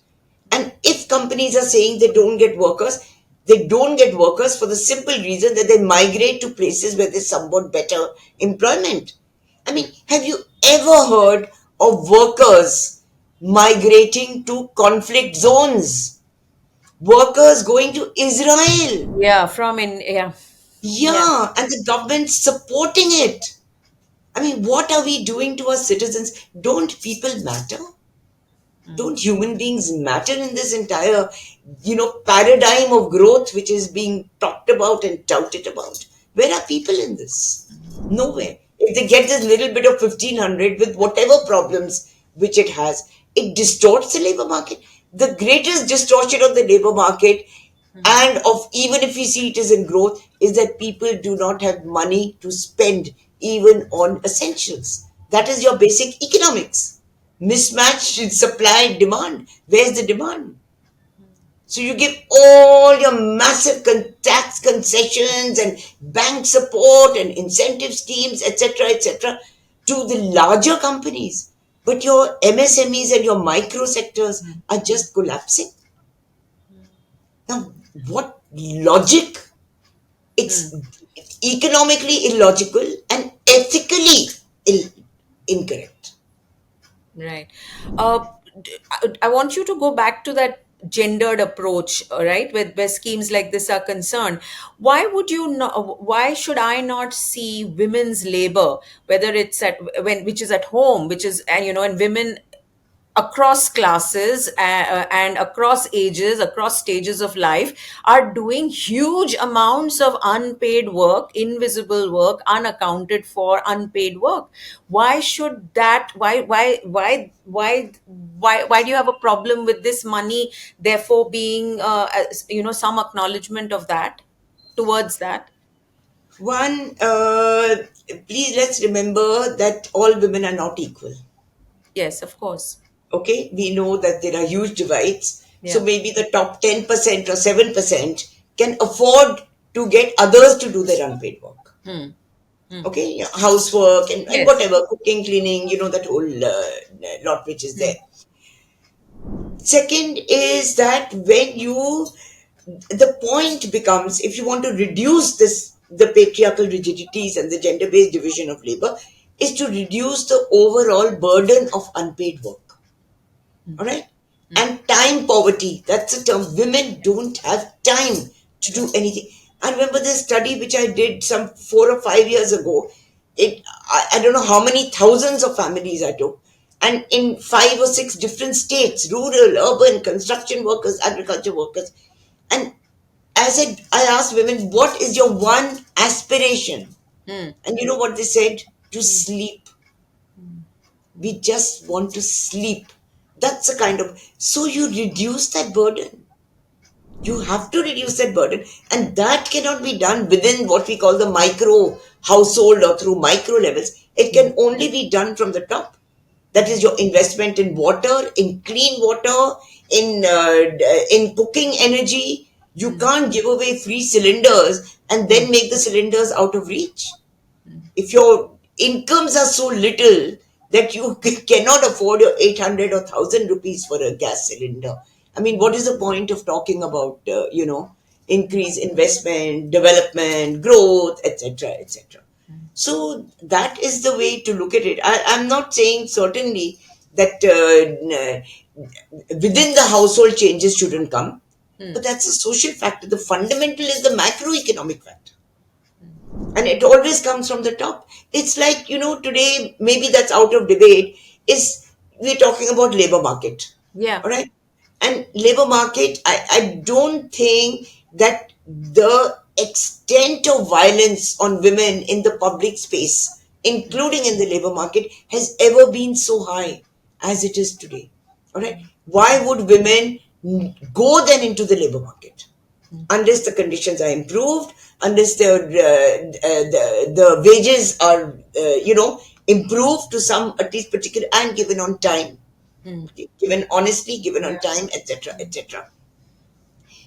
And if companies are saying they don't get workers, They don't get workers for the simple reason that they migrate to places where there's somewhat better employment. I mean, have you ever heard of workers migrating to conflict zones? Workers going to Israel. Yeah, from in yeah. Yeah. Yeah, and the government supporting it. I mean, what are we doing to our citizens? Don't people matter? Don't human beings matter in this entire, paradigm of growth which is being talked about and touted about? Where are people in this? Nowhere. If they get this little bit of 1500 with whatever problems which it has, it distorts the labor market. The greatest distortion of the labor market, and of even if we see it as in growth, is that people do not have money to spend even on essentials. That is your basic economics. Mismatched in supply and demand. Where's the demand? So you give all your massive tax concessions and bank support and incentive schemes, etc., to the larger companies. But your MSMEs and your micro sectors are just collapsing. Now, what logic? It's economically illogical and ethically incorrect. Right. I want you to go back to that gendered approach, right, where schemes like this are concerned. Why would you not? Why should I not see women's labor, whether it's which is at home, which is, and and women across classes and across ages, across stages of life, are doing huge amounts of unpaid work, invisible work, unaccounted for unpaid work? Why should that? Why do you have a problem with this money therefore being some acknowledgement of that, towards that? One, please let's remember that all women are not equal. Yes, of course. Okay, we know that there are huge divides. So Yeah. maybe the top 10% or 7% can afford to get others to do their unpaid work. Okay, yeah, housework and Yes. whatever, cooking, cleaning, that whole lot which is there. Second is that the point becomes, if you want to reduce the patriarchal rigidities and the gender-based division of labor, is to reduce the overall burden of unpaid work. All right? And time poverty, that's a term. Women don't have time to do anything. I remember this study which I did some 4 or 5 years ago. I don't know how many thousands of families I took. And in 5 or 6 different states, rural, urban, construction workers, agriculture workers. And I asked women, what is your one aspiration? And you know what they said? To sleep. We just want to sleep. That's a kind of, so you reduce that burden. You have to reduce that burden, and that cannot be done within what we call the micro household or through micro levels. It can only be done from the top. That is your investment in water, in clean water, in cooking energy. You can't give away free cylinders and then make the cylinders out of reach. If your incomes are so little that you cannot afford your 800 or 1000 rupees for a gas cylinder, I mean, what is the point of talking about, increase investment, development, growth, etc., etc.? So that is the way to look at it. I'm not saying certainly that within the household changes shouldn't come, but that's a social factor. The fundamental is the macroeconomic factor. And it always comes from the top. It's like, today, maybe that's out of debate, is we're talking about labor market. Yeah. All right. And labor market, I don't think that the extent of violence on women in the public space, including in the labor market, has ever been so high as it is today. All right. Why would women go then into the labor market? Unless the conditions are improved, unless the wages are improved to some at least particular and given on time, given honestly, given on time, etc., etc.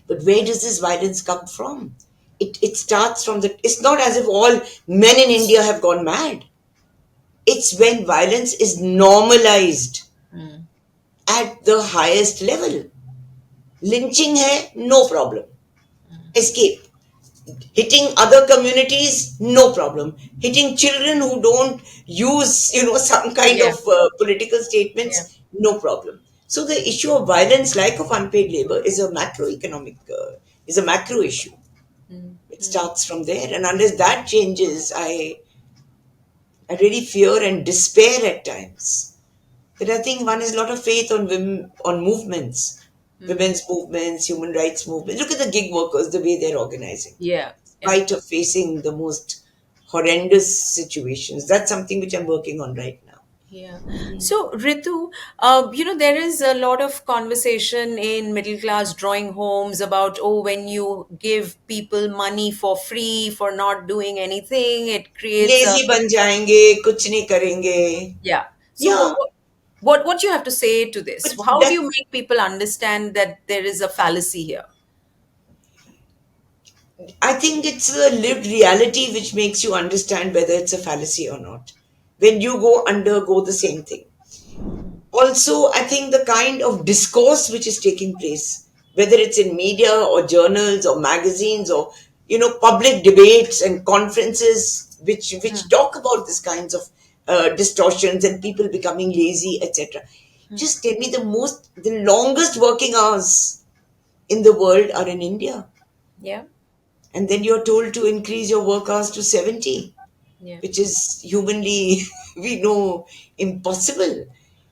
But where does this violence come from? It starts from it's not as if all men in India have gone mad. It's when violence is normalized at the highest level. Lynching hai, no problem. escape. Hitting other communities, no problem. Hitting children who don't use, some kind Yeah. of political Yeah. statements, no problem. So the issue of violence, like of unpaid labor, is is a macro issue. It starts from there, and unless that changes, I really fear and despair at times. But I think one has a lot of faith on women, on movements, women's movements, human rights movements. Look at the gig workers, the way they're organizing, Yeah. Yeah. spite of facing the most horrendous situations. That's something which I'm working on right now. Yeah. So, Ritu, there is a lot of conversation in middle class drawing homes about, oh, when you give people money for free for not doing anything, it creates a, Lazy ban jayenge, kuch nahi karenge. yeah. So, Yeah, what you have to say to this? but How do that you make people understand that there is a fallacy here? I think it's a lived reality which makes you understand whether it's a fallacy or not. When you undergo the same thing. Also, I think the kind of discourse which is taking place, whether it's in media or journals or magazines or public debates and conferences which talk about these kinds of distortions and people becoming lazy, etc. Just tell me the longest working hours in the world are in India, Yeah. and then you're told to increase your work hours to 70, Yeah. which is humanly, we know, impossible.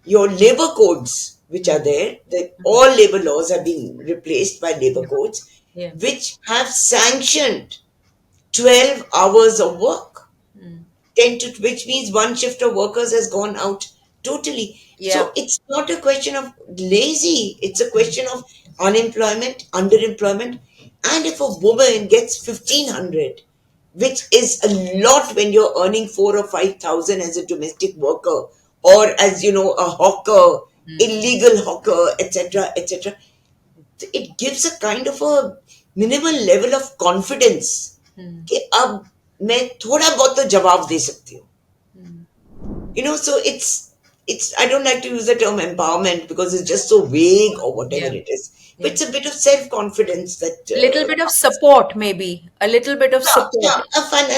Your labor codes, which are there, all labor laws have been replaced by labor codes, Yeah. which have sanctioned 12 hours of work. 10 to, which means one shift of workers has gone out totally. Yeah. So it's not a question of lazy, it's a question of unemployment, underemployment. And if a woman gets 1500, which is a lot when you're earning 4 or 5,000 as a domestic worker, or as a hawker, illegal hawker, etc., etc., it gives a kind of a minimal level of confidence कि अब मैं थोड़ा बहुत तो जवाब दे सकती हूँ. So it's I don't like to use the term empowerment because it's just so vague or whatever Yeah. it is, but Yeah. it's a bit of self-confidence that Little bit of support, maybe a little bit of yeah, support.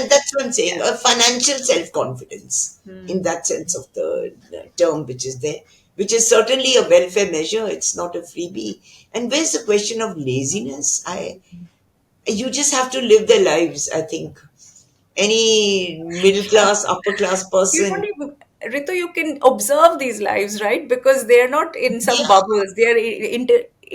that's what I'm saying, Yeah. a financial self-confidence in that sense of the term which is there, which is certainly a welfare measure. It's not a freebie. And where's the question of laziness? You just have to live their lives, I think. Any middle class, upper class You don't person, even, Ritu, you can observe these lives, right? Because they're not in some yeah, bubbles. They are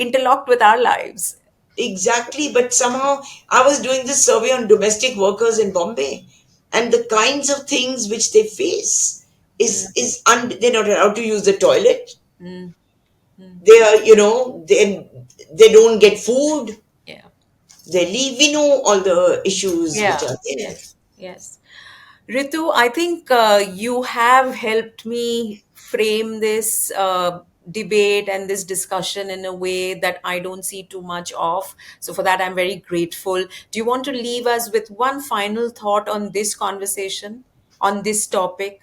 interlocked with our lives. exactly. But somehow I was doing this survey on domestic workers in Bombay, and the kinds of things which they face they're not allowed to use the toilet. Mm. They are, they don't get food. Yeah. They leave. We know all the issues which Yeah. are there. Yes. Yes. Ritu, I think you have helped me frame this debate and this discussion in a way that I don't see too much of. So, for that, I'm very grateful. Do you want to leave us with one final thought on this conversation, on this topic?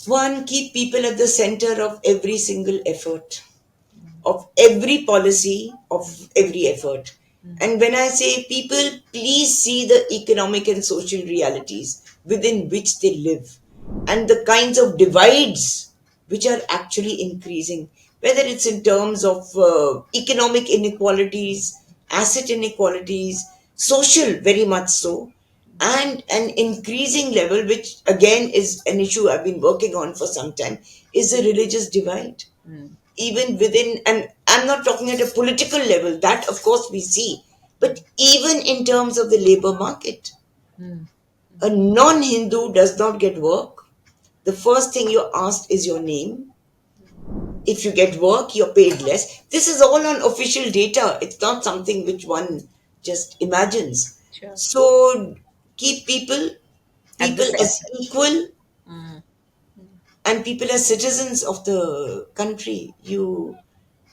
One, keep people at the center of every single effort, of every policy, of every effort. And when I say people, please see the economic and social realities within which they live and the kinds of divides which are actually increasing, whether it's in terms of economic inequalities, asset inequalities, social, very much so, and an increasing level, which again is an issue I've been working on for some time, is the religious divide even within, and I'm not talking at a political level, that of course we see, but even in terms of the labor market, a non-Hindu does not get work. The first thing you're asked is your name. If you get work, you're paid less. This is all on official data. It's not something which one just imagines. Sure. So keep people At the people as center. equal and people as citizens of the country. You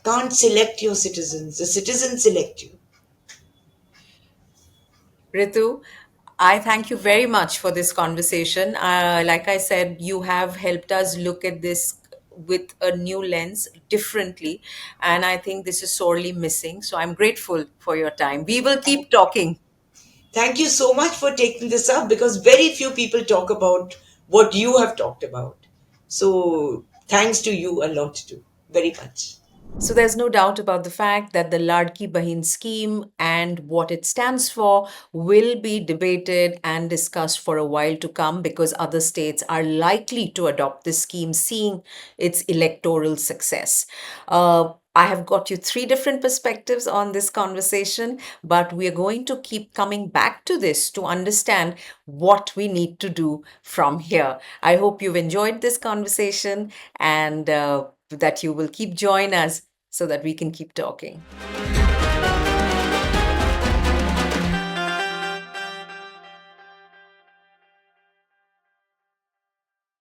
can't select your citizens. The citizens select you. Ritu, I thank you very much for this conversation. Like I said, you have helped us look at this with a new lens differently. And I think this is sorely missing. So I'm grateful for your time. We will keep talking. Thank you so much for taking this up because very few people talk about what you have talked about. So, thanks to you a lot too. Very much. So there's no doubt about the fact that the Laadki Bahin scheme and what it stands for will be debated and discussed for a while to come, because other states are likely to adopt this scheme, seeing its electoral success. I have got you three different perspectives on this conversation, but we are going to keep coming back to this to understand what we need to do from here. I hope you've enjoyed this conversation, and that you will keep join us so that we can keep talking.